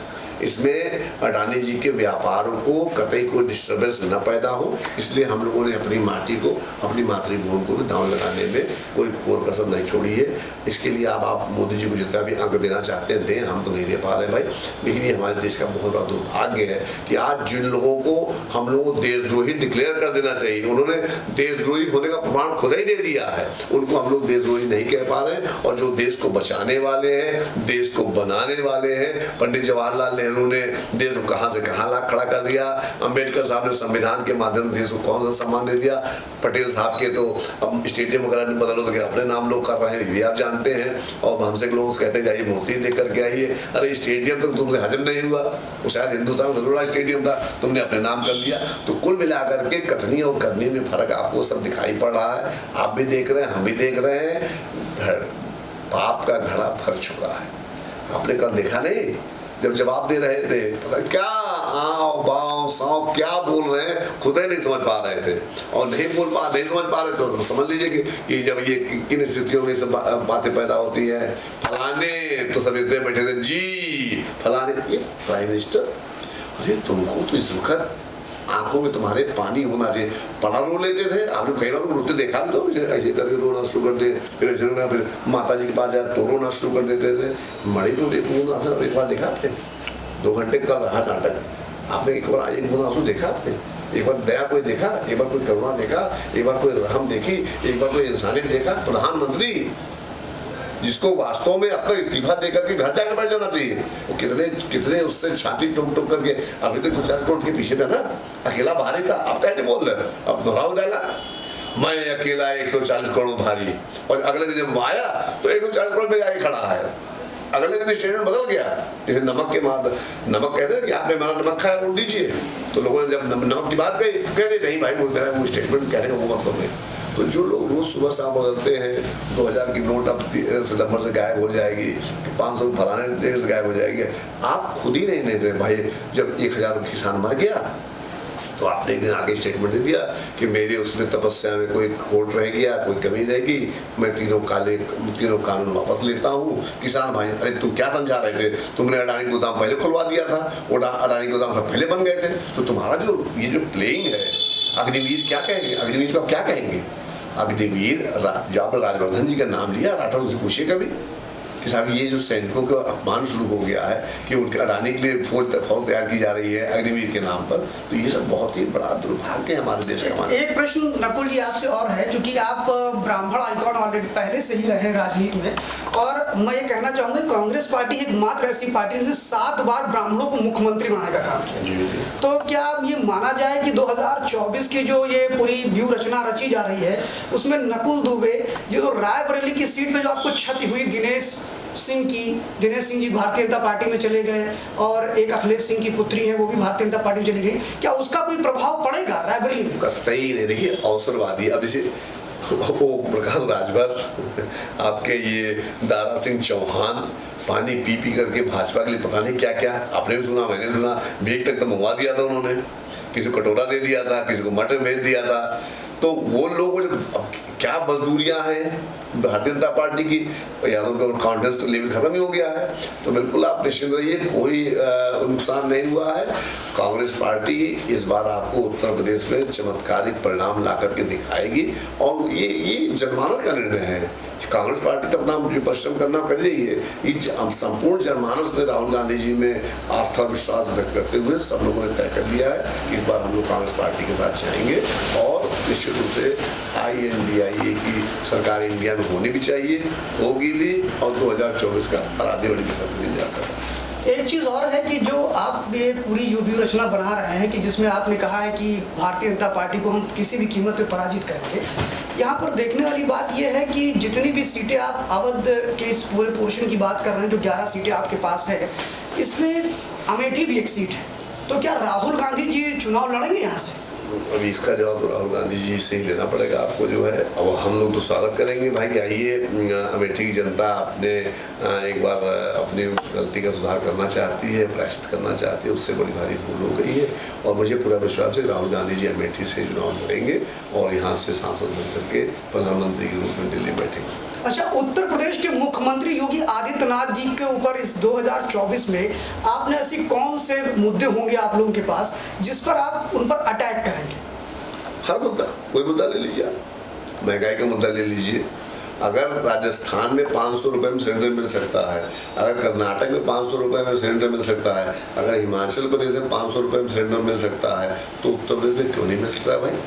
[SPEAKER 2] इसमें अडानी जी के व्यापारों को कतई कोई डिस्टर्बेंस न पैदा हो, इसलिए हम लोगों ने अपनी माटी को, अपनी मातृभूमि को भी दांव लगाने में कोई कोर कसर नहीं छोड़ी है। इसके लिए आप मोदी जी को जितना भी अंक देना चाहते हैं दें, हम तो नहीं दे पा रहे भाई। लेकिन ये हमारे देश का बहुत बड़ा दुर्भाग्य है कि आज जिन लोगों को हम लोगों को देशद्रोही डिक्लेयर कर देना चाहिए, उन्होंने देशद्रोही होने का प्रमाण खुद ही दे दिया है, उनको हम लोग देशद्रोही नहीं कह पा रहे हैं। और जो देश को बचाने वाले हैं, देश को बनाने वाले हैं, पंडित जवाहरलाल नेहरू ने देश को कहां से कहां ला खड़ा कर दिया, अंबेडकर साहब ने संविधान के माध्यम से देश को कौन सा सम्मान दे दिया, पटेल साहब के तो अब स्टेडियम वगैरह नहीं बदल सके, अपने नाम लोग कर रहे हैं, ये आप जानते हैं। और हमसे लोग कहते जाइए मूर्ति देख करके आइए, अरे स्टेडियम तो तुमसे हजम नहीं हुआ, वो शायद हिंदुस्तान का बड़ा स्टेडियम था, तुमने अपने नाम कर लिया। तो कुल मिलाकर के कथनी और करनी में फर्क आपको सब दिखाई पड़ रहा है, आप भी देख रहे हैं, हम भी देख रहे हैं। पाप का घड़ा भर चुका है। आपने कल देखा नहीं, जब जवाब दे रहे थे, पता क्या आओ बाओ साओ क्या बोल रहे हैं, खुद ही नहीं समझ पा रहे थे, और नहीं समझ पा रहे तो समझ लीजिए कि जब ये किन स्थितियों में सब बातें पैदा होती हैं। फलाने तो सब इतने बैठे थे जी, फलाने, ये प्राइम मिनिस्टर, अरे तुमको तो इस वक्त आंखों में तुम्हारे पानी होना चाहिए। पढ़ा रो लेते थे, आपने कई बार रोते देखा तो ऐसे करके रोना शुरू कर दे, फिर ऐसे रोना, फिर माता जी के पास जाए तो रोना शुरू कर देते थे। मणिपुर एक बूंद आंसू एक बार देखा आपने, 2 घंटे का रहा नाटक, आपने एक बार एक बूंद आंसू देखा आपने? एक बार दया कोई देखा, एक बार कोई करुणा देखा, एक बार कोई रहम देखी, एक बार कोई इंसानियत देखा? प्रधानमंत्री जिसको वास्तव में अपना इस्तीफा देकर के घर जाकर बैठ जाना चाहिए, वो कितने उससे छाती टोक करके, अभी तक 50 करोड़ के पीछे था ना, अकेला भारी था। आप कहते बोल रहे, अब दोहराओ डाला, मैं अकेला 140 करोड़ भारी, और अगले दिन जब आया तो 140 करोड़ में जाके खड़ा है। अगले दिन स्टेटमेंट बदल गया, जैसे नमक कहते हैं कि आपने हमारा नमक खाया वोट दीजिए, तो लोगों ने जब नमक की बात कही, कहते नहीं भाई बोलते हैं, वो स्टेटमेंट कहने का वो मतलब नहीं। तो जो लोग रोज सुबह शाम बदलते हैं, 2000 की नोट अब सितंबर से गायब हो जाएगी, 500 फलाने देर से गायब हो जाएगी, आप खुद ही नहीं लेते भाई। जब 1000 किसान मर गया तो आपने एक दिन आगे स्टेटमेंट दे दिया कि मेरे उसमें तपस्या में कोई खोट रह गया, कोई कमी रहेगी, मैं तीनों कानून वापस लेता हूँ। किसान भाई, अरे तुम क्या समझा रहे थे, तुमने अडानी गोदाम पहले खुलवा दिया था, अडानी गोदाम सब पहले बन गए थे, तो तुम्हारा ये जो प्लेइंग है, अग्निवीर क्या कहेंगे, अग्निवीर को आप क्या कहेंगे? अग्निवीर, जो आपने राजवर्धन जी का नाम लिया, राठौर से पूछिए कभी कि साहब ये जो सैनिकों का अपमान शुरू हो गया है कि उनके अडानी के लिए फौज तैयार की जा रही है अग्निवीर के नाम पर, तो ये सब बहुत ही बड़ा दुर्भाग्य है हमारे देश का।
[SPEAKER 1] एक प्रश्न नकुल जी आपसे और है, क्योंकि आप ब्राह्मण आइकॉन ऑलरेडी पहले से ही रहे राजनीति में, और मैं ये कहना चाहूँगा कांग्रेस पार्टी एकमात्र ऐसी पार्टी जिसने 7 बार ब्राह्मणों को मुख्यमंत्री बनाने का काम किया। तो क्या ये माना जाए कि 2024 की जो ये पूरी व्यू रचना रची जा रही है, उसमें नकुल दुबे जो रायबरेली की सीट पे जो आपको क्षति हुई, दिनेश सिंह की, दिनेश सिंह जी भारतीय जनता पार्टी में चले गए और एक अखिलेश सिंह की पुत्री है वो भी भारतीय जनता पार्टी में चली गई, क्या उसका कोई प्रभाव पड़ेगा रायबरेली में?
[SPEAKER 2] कतई नहीं। देखिए अवसरवादी, अब इसे वो प्रकाश राजभर, आपके ये दारा सिंह चौहान पानी पी पी करके भाजपा के लिए पता नहीं क्या क्या, आपने भी सुना मैंने सुना, भेग तक तो मंगवा दिया था उन्होंने, किसी को कटोरा दे दिया था, किसी को मटर भेज दिया था। तो वो लोग क्या मजबूरियां हैं भारतीय जनता पार्टी की, या उनका कॉन्टेस्ट लेवल खत्म ही हो गया है। तो बिल्कुल आप निश्चिंत रहिए, कोई नुकसान नहीं हुआ है। कांग्रेस पार्टी इस बार आपको उत्तर प्रदेश में चमत्कारिक परिणाम ला करके दिखाएगी और ये जनमानस का निर्णय है। कांग्रेस पार्टी तो अपना परिश्रम करना कर रही है। ये संपूर्ण जनमानस ने राहुल गांधी जी में आस्था विश्वास व्यक्त करते हुए सब लोगों ने तय कर लिया है, इस बार हम लोग कांग्रेस पार्टी के साथ जाएंगे और निश्चित रूप से INDIA की सरकार इंडिया में होनी भी चाहिए, होगी भी, और 2024 का आराध्य बड़ी मिल जाता है।
[SPEAKER 1] एक चीज़ और है कि जो आप ये पूरी व्यूह रचना बना रहे हैं कि जिसमें आपने कहा है कि भारतीय जनता पार्टी को हम किसी भी कीमत पे पराजित करेंगे, यहाँ पर देखने वाली बात यह है कि जितनी भी सीटें आप अवध के इस पूरे पोर्शन की बात कर रहे हैं, जो 11 सीटें आपके पास है, इसमें अमेठी भी एक सीट है, तो क्या राहुल गांधी जी चुनाव लड़ेंगे यहाँ से?
[SPEAKER 2] अभी इसका जवाब तो राहुल गांधी जी से ही लेना पड़ेगा आपको जो है। अब हम लोग तो स्वागत करेंगे भाई, आइए, अमेठी की जनता अपने एक बार अपनी गलती का सुधार करना चाहती है, प्रायश्चित करना चाहती है, उससे बड़ी भारी भूल हो गई है और मुझे पूरा विश्वास है राहुल गांधी जी अमेठी से चुनाव लड़ेंगे और यहाँ से सांसद बन करके प्रधानमंत्री के रूप में दिल्ली बैठेंगे।
[SPEAKER 1] अच्छा, उत्तर प्रदेश के मुख्यमंत्री योगी आदित्यनाथ जी के ऊपर इस 2024 में आपने ऐसी कौन से मुद्दे होंगे आप लोगों के पास जिस पर आप उन पर अटैक करेंगे?
[SPEAKER 2] हर मुद्दा, कोई मुद्दा ले लीजिए आप, महंगाई का मुद्दा ले लीजिए। अगर राजस्थान में 500 रुपये में सिलेंडर मिल सकता है, अगर कर्नाटक में 500 रुपये में सिलेंडर मिल सकता है, अगर हिमाचल प्रदेश में 500 रुपये में सिलेंडर मिल सकता है, तो उत्तर प्रदेश में क्यों नहीं मिल सकता भाई?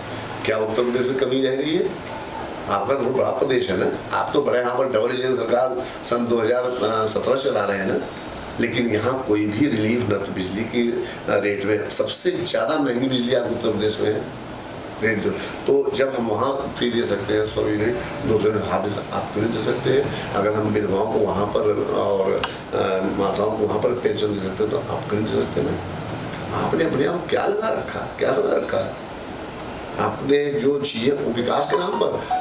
[SPEAKER 2] क्या उत्तर प्रदेश में कमी रह रही है? आपका तो बहुत बड़ा प्रदेश है ना, आप तो बड़े यहाँ पर डबल इंजन सरकार सन 2017 चला रहे हैं ना, लेकिन यहाँ कोई भी रिलीफ न तो बिजली की रेट में, सबसे ज़्यादा महंगी बिजली आप उत्तर प्रदेश में है रेट जो, तो जब हम वहाँ फ्री दे सकते हैं 100 यूनिट, 200 यूनिट आप क्यों नहीं दे सकते हैं? अगर हम विधवाओं को वहाँ पर और माताओं को वहाँ पर पेंशन दे सकते हैं तो आप क्यों नहीं दे सकते हैं? आपने अपने आप क्या लगा रखा, क्या लगा रखा? आपने जो चीज़ें विकास के नाम पर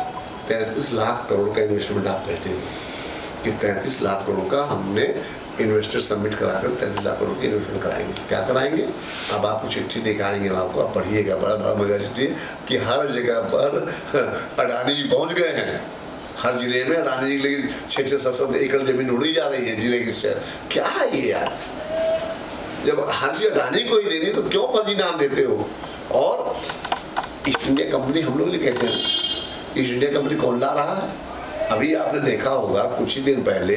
[SPEAKER 2] 33 लाख करोड़ का इन्वेस्टमेंट आप कहते हो कि 33 लाख करोड़ का हमने इन्वेस्टर सबमिट कराकर 33 लाख करोड़ की इन्वेस्टमेंट कराएंगे। क्या कराएंगे? अब आपको चिट्ठी दिखाएंगे, आपको आप पढ़िएगा, बड़ा मजा चिट्ठी कि हर जगह पर अडानी जी पहुँच गए हैं, हर जिले में अडानी जी के लिए 6-7 एकड़ जमीन उड़ी जा रही है जिले के शहर। क्या है ये यार? जब हर चीज अडानी को ही देनी तो क्यों फर्जी नाम देते हो? और ईस्ट इंडिया कंपनी हम लोग कहते हैं, ईस्ट इंडिया कंपनी कौन ला रहा है? अभी आपने देखा होगा कुछ ही दिन पहले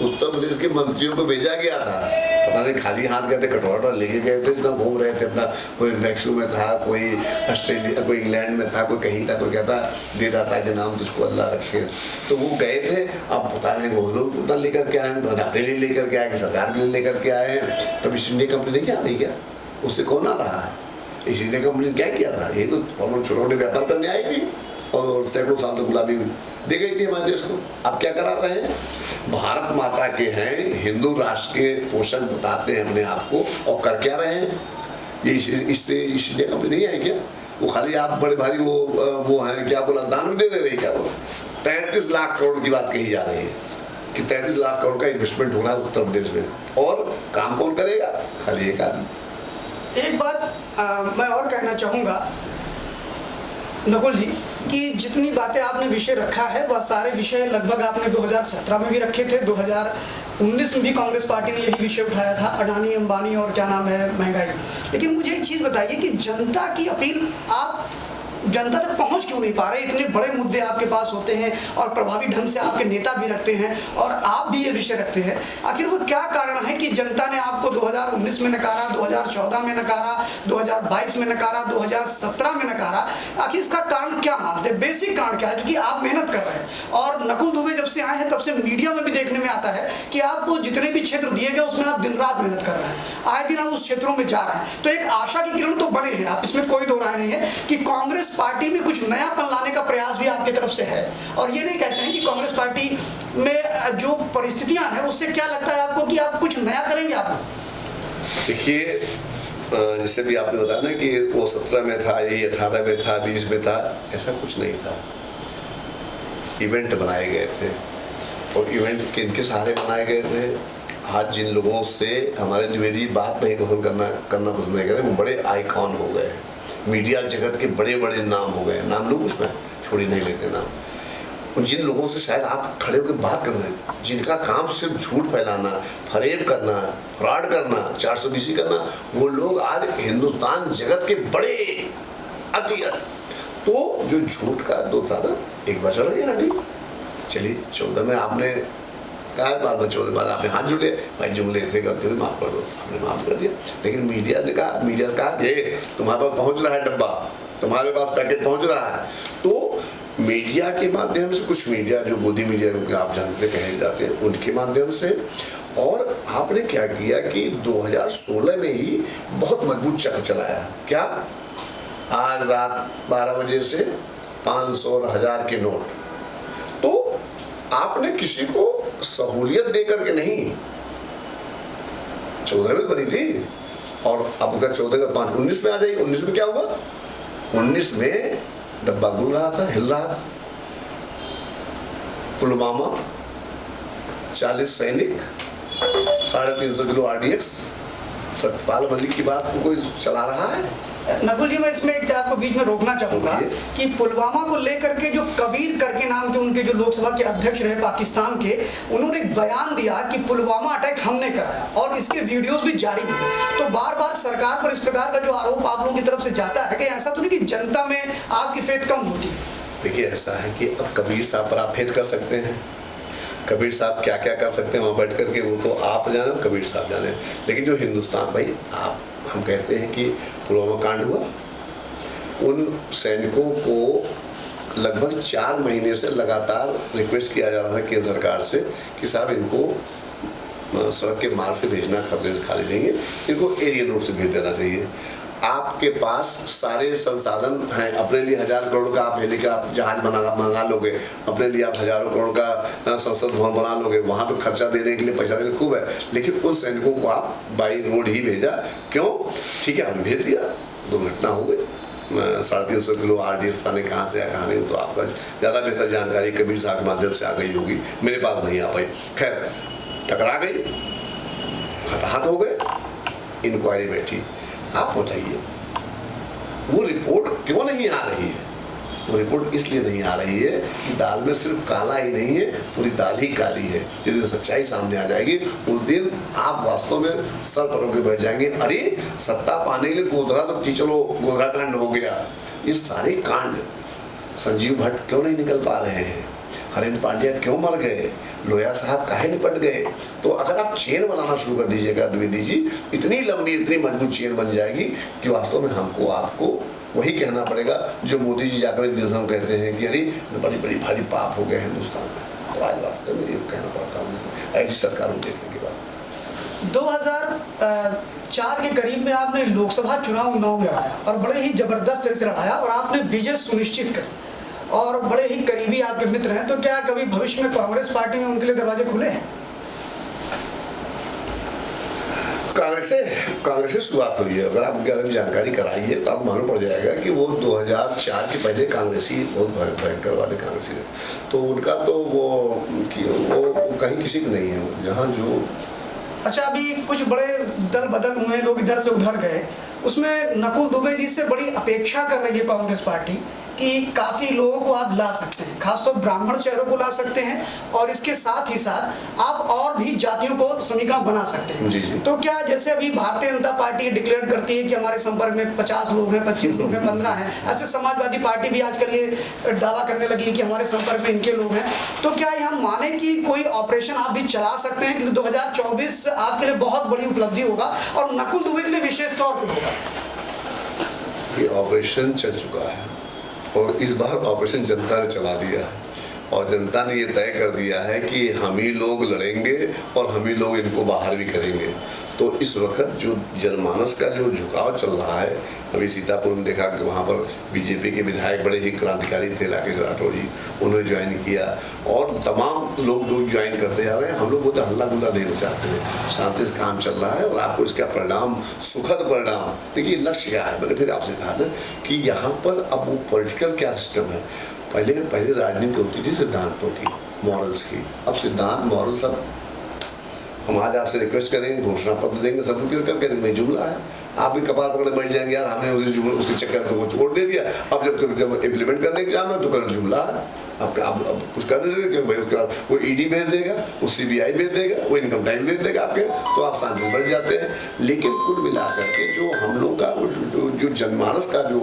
[SPEAKER 2] उत्तर प्रदेश के मंत्रियों को भेजा गया था, पता नहीं खाली हाथ गए थे, कटोरा लेके गए थे, इतना घूम रहे थे अपना, कोई मैक्सू में था, कोई ऑस्ट्रेलिया, कोई इंग्लैंड में था, कोई कहीं था, कोई कहता दे रहा था कि नाम तुझको अल्लाह रखे। तो वो गए थे, अब पता नहीं वो लोग उतना लेकर के आए हैं, अपने लिए लेकर के आए कि सरकार के लिए लेकर के आए हैं। तब ईस्ट इंडिया कंपनी नहीं आ रही क्या? उससे कौन आ रहा है? ईस्ट इंडिया कंपनी ने क्या किया था? ये तो छोटे मोटे व्यापार करने आई थी और सैकड़ों साल तक गुलाबी दे गई थी हमारे देश को। अब क्या करा रहे हैं? भारत माता के हैं, हिंदू राष्ट्र के पोषण बताते हैं अपने आप को, और कर क्या रहे हैं? ये इससे ईस्ट इंडिया कंपनी नहीं आई क्या? वो खाली आप बड़े भारी वो हैं, क्या बोला, दान दे दे रही, क्या बोला, 33 लाख करोड़ की बात कही जा रही है कि 33 लाख करोड़ का इन्वेस्टमेंट हो रहा है उत्तर प्रदेश में, और काम कौन करेगा? खाली एक आदमी।
[SPEAKER 1] एक बात मैं और कहना चाहूँगा नकुल जी कि जितनी बातें आपने विषय रखा है वह सारे विषय लगभग आपने 2017 में भी रखे थे, 2019 में भी कांग्रेस पार्टी ने यही विषय उठाया था, अडानी अंबानी और क्या नाम है महंगाई। लेकिन मुझे एक चीज़ बताइए कि जनता की अपील आप जनता तक पहुंच क्यों नहीं पा रहे? इतने बड़े मुद्दे आपके पास होते हैं और प्रभावी ढंग से आपके नेता भी रखते हैं और आप भी ये विषय रखते हैं, आखिर वो क्या कारण है कि जनता ने आपको 2019 में नकारा, 2014 में नकारा, 2022 में नकारा, 2017 में नकारा, आखिर इसका कारण क्या मानते हैं? बेसिक कारण क्या है? क्योंकि आप मेहनत कर रहे हैं और नकुल दुबे जब से आए हैं तब से मीडिया में भी देखने में आता है कि आपको जितने भी क्षेत्र दिए गए उसमें आप दिन रात मेहनत कर रहे हैं, आए दिन आप उस क्षेत्रों में जा रहे हैं। तो एक आशा की किरण तो बने हैं, आप इसमें कोई दो राय नहीं है कि कांग्रेस पार्टी में कुछ नयापन लाने का प्रयास भी आपकी तरफ से है। और ये नहीं कहते हैं कि कांग्रेस पार्टी में जो परिस्थितियां हैं उससे क्या लगता है आपको कि आप कुछ नया करेंगे? आप
[SPEAKER 2] देखिए, जैसे भी आपने बताया ना कि वो 17 में था, यही 18 में था, 20 में था, ऐसा कुछ नहीं था। इवेंट बनाए गए थे और इवेंट किनके सहारे बनाए गए थे? आज जिन लोगों से हमारे द्विवेदी बात नहीं पसंद करना पसंद नहीं कर रहे, वो बड़े आइकॉन हो गए, मीडिया जगत के बड़े बड़े नाम हो गए। नाम लोग उसमें छोड़ी नहीं लेते नाम। और जिन लोगों से शायद आप खड़े होकर बात कर रहे हैं, जिनका काम सिर्फ झूठ फैलाना, फरेब करना, फ्रॉड करना, 420 करना, वो लोग आज हिंदुस्तान जगत के बड़े अति। तो जो झूठ का दो था ना, एक बार चढ़ गया हड्डी। चलिए 14 में आपने कहा, बाद में 14 बाद आपने हाथ जुड़े, भाई जुमले थे, गलती से माफ कर दो, आपने माफ कर दिया। लेकिन मीडिया ने कहा ये तुम्हारे पास पहुंच रहा है डब्बा, तुम्हारे पास पैकेट पहुंच रहा है। तो मीडिया के माध्यम से, कुछ मीडिया जो गोदी मीडिया आप जानते कहे जाते हैं, उनके माध्यम से। और आपने क्या किया कि 2016 में ही बहुत मजबूत चक्र चलाया। क्या? आज रात 12 बजे से 500 और 1000 के नोट। तो आपने किसी को सहूलियत दे करके नहीं, 14 में बनी थी और अब 14 का 5 19 में आ जाएगी। 19 में क्या हुआ? 19 में डब्बा गुल रहा था, हिल रहा था। पुलवामा, 40 सैनिक, 350 किलो RDX, सतपाल मलिक की बात को कोई चला रहा है?
[SPEAKER 1] नकुल जी, मैं इसमें एक आपको बीच में रोकना चाहूंगा कि पुलवामा को लेकर के जो कबीर करके नाम के उनके जो लोकसभा के अध्यक्ष रहे पाकिस्तान के, उन्होंने एक बयान दिया कि पुलवामा अटैक हमने कराया और इसके वीडियोस भी जारी हुए। तो बार बार सरकार पर इस प्रकार का जो आरोप आप लोगों की तरफ से जाता है कि ऐसा तो नहीं कि जनता में आपकी फेथ कम होती है? देखिए,
[SPEAKER 2] ऐसा है कि अब कबीर साहब पर आप फेथ कर सकते हैं। कबीर साहब क्या क्या कर सकते हैं वहाँ बैठ करके, वो तो आप जाने, कबीर साहब जाने। लेकिन जो हिंदुस्तान, भाई हम कहते हैं कि पुलवामा कांड हुआ, उन सैनिकों को लगभग 4 महीने से लगातार रिक्वेस्ट किया जा रहा है केंद्र सरकार से कि साहब इनको सड़क के मार्ग से भेजना खतरे से खाली नहीं है, इनको एरियल रोड से भेज देना चाहिए। आपके पास सारे संसाधन हैं, अपने लिए 1000 करोड़ का आप हेलीकॉप्टर जहाज मंगा लोगे, अपने लिए आप हजारों करोड़ का संसद भवन बना लोगे, वहाँ तो खर्चा देने के लिए पैसा देने खूब है। लेकिन उन सैनिकों को आप बाई रोड ही भेजा, क्यों? ठीक है, आपने भेज दिया, दुर्घटना हो गई, 350 किलो RDX पता नहीं कहाँ से या कहाँ नहीं, तो आपका ज़्यादा बेहतर जानकारी कबीर साहब के माध्यम से आ गई होगी, मेरे पास नहीं आ पाई। खैर, टकरा गई, हताहत हो गए, इंक्वायरी बैठी। आप बताइए वो रिपोर्ट क्यों नहीं आ रही है? वो रिपोर्ट इसलिए नहीं आ रही है कि दाल में सिर्फ काला ही नहीं है, पूरी दाल ही काली है। जिस दिन सच्चाई सामने आ जाएगी उस दिन आप वास्तव में सर पकड़ के बैठ जाएंगे, अरे सत्ता पाने के लिए गोधरा तो चलो गोधरा कांड हो गया। ये सारे कांड, संजीव भट्ट क्यों नहीं निकल पा रहे हैं, हरेंद्र पांड्या क्यों मर गए, लोया साहब काहे निपट गए? तो अगर आप चेन बनाना शुरू कर दीजिएगा द्विवेदी जी, इतनी लंबी इतनी मजबूत चेन बन जाएगी कि वास्तव में हमको आपको वही कहना पड़ेगा जो मोदी जी जाकर कहते हैं कि अरे बड़ी बड़ी भारी पाप हो गए हिंदुस्तान में। तो आज वास्तव में ये कहना पड़ता है ऐसी सरकार को देखने के बाद।
[SPEAKER 1] 2004 के करीब में आपने लोकसभा चुनाव 9 में लड़ाया और बड़े ही जबरदस्त तरह से लड़ाया और आपने विजय सुनिश्चित कर, और बड़े ही करीबी आपके मित्र हैं। तो क्या कभी भविष्य में कांग्रेस पार्टी में उनके लिए दरवाजे खुले हैं?
[SPEAKER 2] कांग्रेस से शुरुआत हुई है। अगर आप उनके बारे में जानकारी कराइए तो आपको मालूम पड़ जाएगा कि वो 2004 के पहले कांग्रेसी बहुत भयंकर वाले कांग्रेसी थे। तो उनका तो वो कहीं किसी का नहीं है जहाँ जो।
[SPEAKER 1] अच्छा, अभी कुछ बड़े दल बदल हुए, लोग इधर से उधर गए, उसमें नकुल दुबे जी से बड़ी अपेक्षा कर रही है कांग्रेस पार्टी कि काफ़ी लोगों को आप ला सकते हैं, खासतौर ब्राह्मण चेहरों को ला सकते हैं और इसके साथ ही साथ आप और भी जातियों को समीकरण बना सकते हैं।
[SPEAKER 2] जी जी।
[SPEAKER 1] तो क्या जैसे अभी भारतीय जनता पार्टी डिक्लेयर करती है कि हमारे संपर्क में 50 लोग हैं, 25 लोग हैं, 15 हैं, ऐसे समाजवादी पार्टी भी आजकल ये दावा करने लगी है कि हमारे संपर्क में इनके लोग हैं। तो क्या हम माने कि कोई ऑपरेशन आप भी चला सकते हैं कि 2024 आपके लिए बहुत बड़ी उपलब्धि होगा और नकुल दुबे के लिए विशेष तौर पर होगा?
[SPEAKER 2] कि ऑपरेशन चल चुका है और इस बार ऑपरेशन जनता ने चला दिया है और जनता ने ये तय कर दिया है कि हम ही लोग लड़ेंगे और हम ही लोग इनको बाहर भी करेंगे। तो इस वक्त जो जनमानस का जो झुकाव चल रहा है, अभी सीतापुर में देखा कि वहाँ पर बीजेपी के विधायक बड़े ही क्रांतिकारी थे, राकेश राठौर जी, उन्होंने ज्वाइन किया और तमाम लोग जो ज्वाइन करते जा रहे हैं। हम लोग वो तो हल्ला गुल्ला नहीं चाहते हैं, शांति से काम चल रहा है और आपको इसका परिणाम, सुखद परिणाम। देखिए लक्ष्य क्या है, मैंने फिर आपसे कहा ना कि यहाँ पर अब वो पॉलिटिकल क्या सिस्टम है। पहले राजनीति होती थी सिद्धांतों की, मॉरल्स की। अब सिद्धांत मॉरल सब हम आज आपसे रिक्वेस्ट करेंगे, घोषणा पत्र देंगे, सब करके मैं जुमला है, आप भी कपार पकड़े बैठ जाएंगे, यार हमने उसके चक्कर को छोड़ दे दिया, अब जब इम्प्लीमेंट करने के जाम है तो कर जुमला है। अब कुछ कर नहीं सकते क्योंकि भाई उसके बाद वो ईडी भेज देगा, वो सीबीआई भेज देगा, वो इनकम टैक्स भेज देगा आपके, तो आप शांति बढ़ जाते हैं। लेकिन कुल मिलाकर के जो हम लोग का जो जनमानस का जो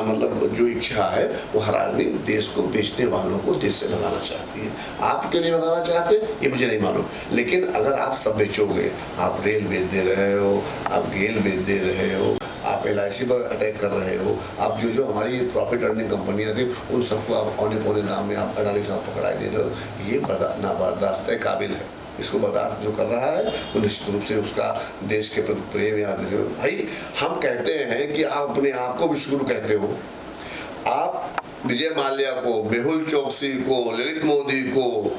[SPEAKER 2] मतलब जो इच्छा है, वो हर आदमी देश को बेचने वालों को देश से भगाना चाहती है। आप क्यों नहीं भगाना चाहते ये मुझे नहीं मालूम, लेकिन अगर आप सब बेचोगे, आप रेल बेच दे रहे हो, आप गेल बेच दे रहे हो, आप LIC पर अटैक कर रहे हो, आप जो हमारी प्रॉफिट अर्निंग कंपनियां थी उन सबको आप औने पौने दाम में आप अडानी साहब पकड़ाई दे रहे हो, ये ना बर्दाश्त है, काबिल है। इसको बर्दाश्त जो कर रहा है वो निश्चित रूप से उसका देश के प्रति प्रेम या भाई हम कहते हैं कि आप अपने आप को विश्वगुरु कहते हो, आप विजय माल्या को, मेहुल चोकसी को, ललित मोदी को,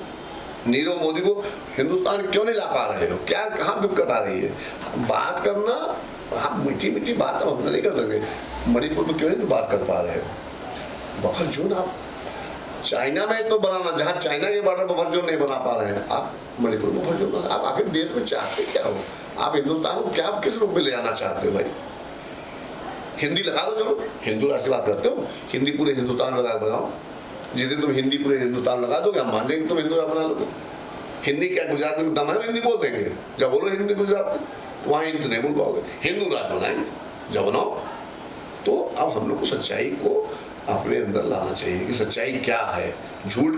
[SPEAKER 2] नीरव मोदी को हिंदुस्तान क्यों नहीं ला पा रहे हो? क्या कहाँ दिक्कत आ रही है? बात करना, आप मीठी मीठी बात हम नहीं कर सकते। मणिपुर में क्यों नहीं तो बात कर पा रहे हो? बफर जोन आप चाइना में तो बनाना, जहाँ चाइना के बॉर्डर बफर जोन नहीं बना पा रहे हैं, आप मणिपुर में बफर जोन, आप आखिर देश में चाहते क्या हो? आप हिंदुस्तान को क्या किस रूप में ले जाना चाहते हो भाई? हिंदी लगा दो, चलो हिंदू राष्ट्र बात करते हो, हिंदी पूरे हिंदुस्तान में लगा बनाओ। जिस दिन तुम हिंदी पूरे हिंदुस्तान लगा दोगे, हम मान लेंगे तुम हिंदू राष्ट्र बना लोगे। हिंदी क्या गुजरात में दम है हिंदी बोल देंगे? जब बोलो हिंदी गुजरात में, वहाँ हिंदी तो नहीं बोल पाओगे। हिंदू राष्ट्र बनाएंगे जब बनाओ। तो अब हम लोग को सच्चाई को अपने अंदर लाना चाहिए कि सच्चाई क्या है। झूठ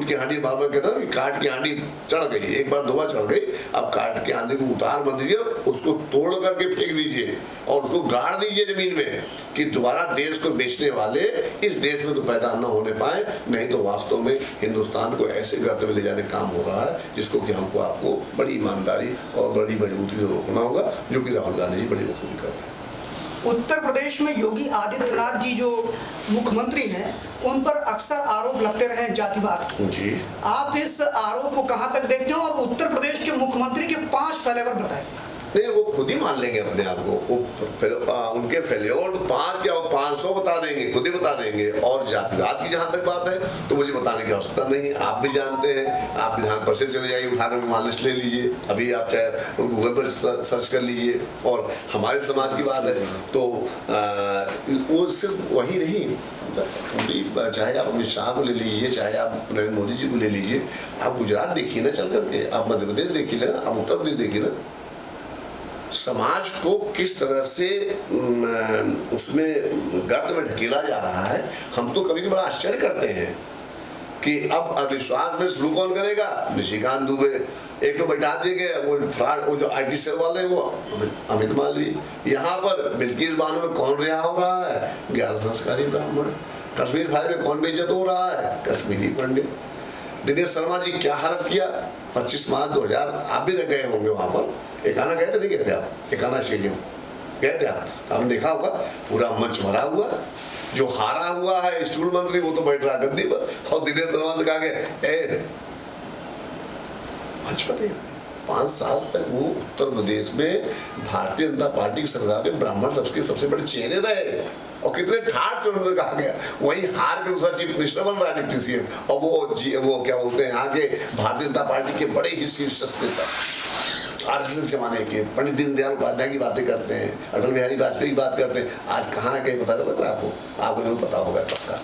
[SPEAKER 2] की हांडी बार बार कहता है कि काट की हांडी चढ़ गई, एक बार दो बार चढ़ गई, अब काट की हांडी को उतार मत दीजिए, उसको तोड़ करके फेंक दीजिए और उसको गाड़ दीजिए जमीन में कि दोबारा देश को बेचने वाले इस देश में तो पैदा न होने पाए। नहीं तो वास्तव में हिंदुस्तान को ऐसे गर्त में ले जाने का काम हो रहा है जिसको कि हमको आपको बड़ी ईमानदारी और बड़ी मजबूती से रोकना होगा, जो कि राहुल गांधी जी बड़ी बखूबी कर रहे हैं।
[SPEAKER 1] उत्तर प्रदेश में योगी आदित्यनाथ जी जो मुख्यमंत्री हैं, उन पर अक्सर आरोप लगते रहे जातिवाद के।
[SPEAKER 2] जी, आप
[SPEAKER 1] इस आरोप को कहां तक देखते हैं और उत्तर प्रदेश के मुख्यमंत्री के 5 फेलेवर बताइए।
[SPEAKER 2] नहीं, वो खुद ही मान लेंगे अपने आप को, उनके फेल्योर 5 या 500 बता देंगे, खुद ही बता देंगे। और जातिवाद की जहाँ तक बात है तो मुझे बताने की आवश्यकता नहीं है, आप भी जानते हैं। आप विधान परिषद चले जाइए, उठाकर मान लिस्ट ले लीजिए, अभी आप चाहे गूगल पर सर्च कर लीजिए। और हमारे समाज की बात है तो वो सिर्फ वही नहीं, पूरी, चाहे आप अमित शाह को ले लीजिए, चाहे आप नरेंद्र मोदी जी को ले लीजिए, आप गुजरात देखिए ना चल करके, आप मध्य प्रदेश देखिए ना, आप उत्तर प्रदेश देखिए ना, समाज को किस तरह से उसमें गर्त में ढकेला जा रहा है। हम तो कभी बड़ा आश्चर्य करते हैं कि अब अविश्वास में शुरू कौन करेगा? निशिकांत दुबे, एक तो बैठा देंगे वो फ्रॉड, वो जो IT सेल वाले हैं वो अमित मालवीय। यहाँ पर बिल्किस बानो में कौन रिहा हो रहा है? 11 संस्कारी ब्राह्मण। कश्मीर फाइल में कौन बेइज्जत हो रहा है? कश्मीरी पंडित। दिनेश शर्मा जी क्या हालत किया? 25 मार्च 2000, आप भी गए होंगे वहाँ पर, एकाना गए थे, नहीं गए थे आप? एकाना स्टेडियम गए थे आप? आपने देखा होगा पूरा मंच भरा हुआ, जो हारा हुआ है स्टूल मंत्री वो तो बैठ रहा गद्दी पर, और दिनेश शर्मा से कहा गया मंच पर। 5 साल तक वो उत्तर प्रदेश में भारतीय जनता पार्टी की सरकार में ब्राह्मण सबके सबसे बड़े चेहरे रहे और कितने ठाठ से उन्होंने कहा गया। वही हार के दूसरा चीफ मिनिस्टर बन रहा है डिप्टी CM, और वो क्या बोलते हैं यहाँ के भारतीय जनता पार्टी के बड़े ही शीर्ष नेता, RSS जमाने के पंडित दीनदयाल उपाध्याय की बातें करते हैं, अटल बिहारी वाजपेयी की बात करते हैं। आज कहाँ है कहीं पता चलता है आपको नहीं पता होगा पक्का।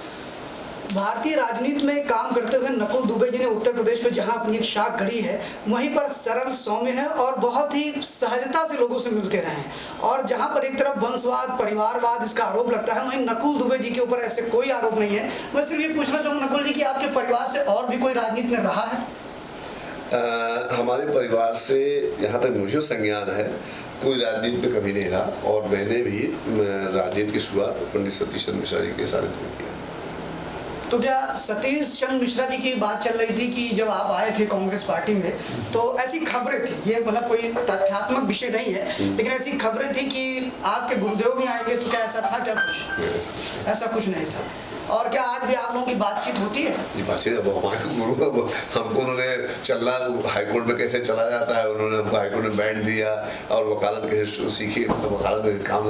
[SPEAKER 1] भारतीय राजनीति में काम करते हुए नकुल दुबे जी ने उत्तर प्रदेश में जहां अपनी एक शाख गढ़ी है, वहीं पर सरल सौम्य है और बहुत ही सहजता से लोगों से मिलते रहे हैं। और जहां पर एक तरफ वंशवाद, परिवारवाद इसका आरोप लगता है, वहीं नकुल दुबे जी के ऊपर ऐसे कोई आरोप नहीं है। मैं सिर्फ ये पूछना चाहूँगा नकुल जी कि आपके परिवार से और भी कोई राजनीति में रहा है?
[SPEAKER 2] हमारे परिवार से जहाँ तक मुझे संज्ञान है, कोई राजनीति पे कभी नहीं रहा और मैंने भी राजनीति की शुरुआत पंडित सतीश चंद्र मिश्रा जी के सानिध्य में किया।
[SPEAKER 1] तो क्या सतीश चंद्र मिश्रा जी की बात चल रही थी कि जब आप आए थे कांग्रेस पार्टी में तो ऐसी खबरें थी, ये मतलब कोई तथ्यात्मक विषय नहीं है, लेकिन ऐसी खबरें थी कि आपके गुरुदेव भी आएंगे, तो क्या ऐसा था क्या? कुछ ऐसा कुछ नहीं था। और क्या आज भी आप लोगों की बातचीत होती है?
[SPEAKER 2] जी बातचीत अब हमारे गुरु हमको उन्होंने चलना हाईकोर्ट में कैसे चला जाता है, उन्होंने हमको हाईकोर्ट में बैंड दिया और वकालत कैसे सीखी, मतलब वकालत में काम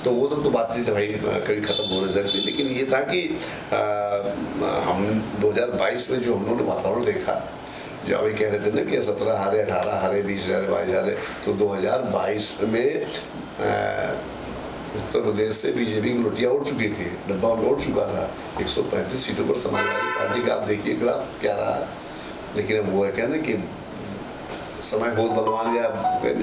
[SPEAKER 2] तो वो सब तो बातचीत भाई कभी खत्म होने लगी। लेकिन ये था कि हम 2022 में जो हम लोगों ने वातावरण देखा, जो अभी कह रहे थे ना कि 17 हारे, 18 हारे, 20 हारे, 22 हारे, तो 2022 में उत्तर प्रदेश से बीजेपी की लुटिया उड़ चुकी थी, डब्बा उड़ चुका था। 135 सीटों पर समाजवादी पार्टी का आप देखिए ग्राफ क्या रहा। लेकिन अब वो है क्या ना कि समय बहुत बलवान गया,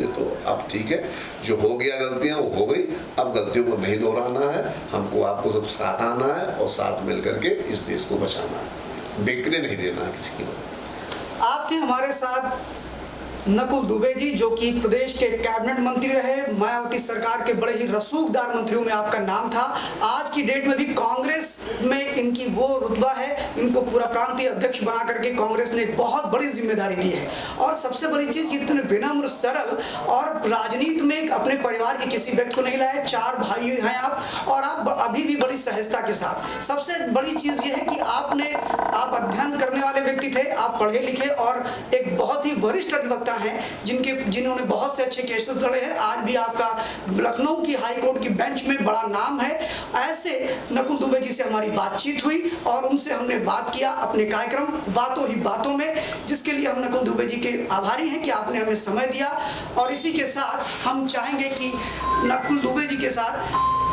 [SPEAKER 2] तो अब ठीक है, जो हो गया गलतियां वो हो गई, अब गलतियों को नहीं दोहराना है, हमको आपको सब साथ आना है और साथ मिल करके इस देश को बचाना है, बिखरने नहीं देना है किसी की।
[SPEAKER 1] आप थे हमारे साथ नकुल दुबे जी, जो कि प्रदेश के कैबिनेट मंत्री रहे, मायावती सरकार के बड़े ही रसूखदार मंत्रियों में आपका नाम था। आज की डेट में भी कांग्रेस में इनकी वो रुतबा है, इनको पूरा प्रांतीय अध्यक्ष बना करके कांग्रेस ने बहुत बड़ी जिम्मेदारी दी है। और सबसे बड़ी चीज कि इतने विनम्र, सरल और राजनीति में अपने परिवार के किसी व्यक्ति को नहीं लाए। 4 भाई हैं आप, और आप अभी भी बड़ी सहजता के साथ। सबसे बड़ी चीज ये है कि आप अध्ययन करने वाले व्यक्ति थे, आप पढ़े लिखे और एक बहुत ही वरिष्ठ अधिवक्ता हैं जिन्होंने बहुत से अच्छे केसेस लड़े हैं। आज भी आपका लखनऊ की हाई कोर्ट की बेंच में बड़ा नाम है। ऐसे नकुल दुबे जी से हमारी बातचीत हुई और उनसे हमने बात किया अपने कार्यक्रम बातों ही बातों में, जिसके लिए हम नकुल दुबे जी के आभारी हैं कि आपने हमें समय दिया। और इसी के साथ हम चाहेंगे कि नकुल दुबे जी के साथ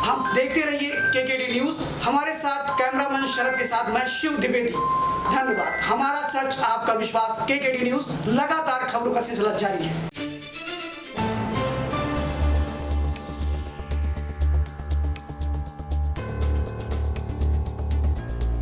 [SPEAKER 1] हम देखते रहिए केकेडी न्यूज। हमारे साथ कैमरामैन शरद के साथ मैं शिव द्विवेदी। धन्यवाद। हमारा सच आपका विश्वास, केकेडी न्यूज लगातार खबरों का सिलसिला जारी है।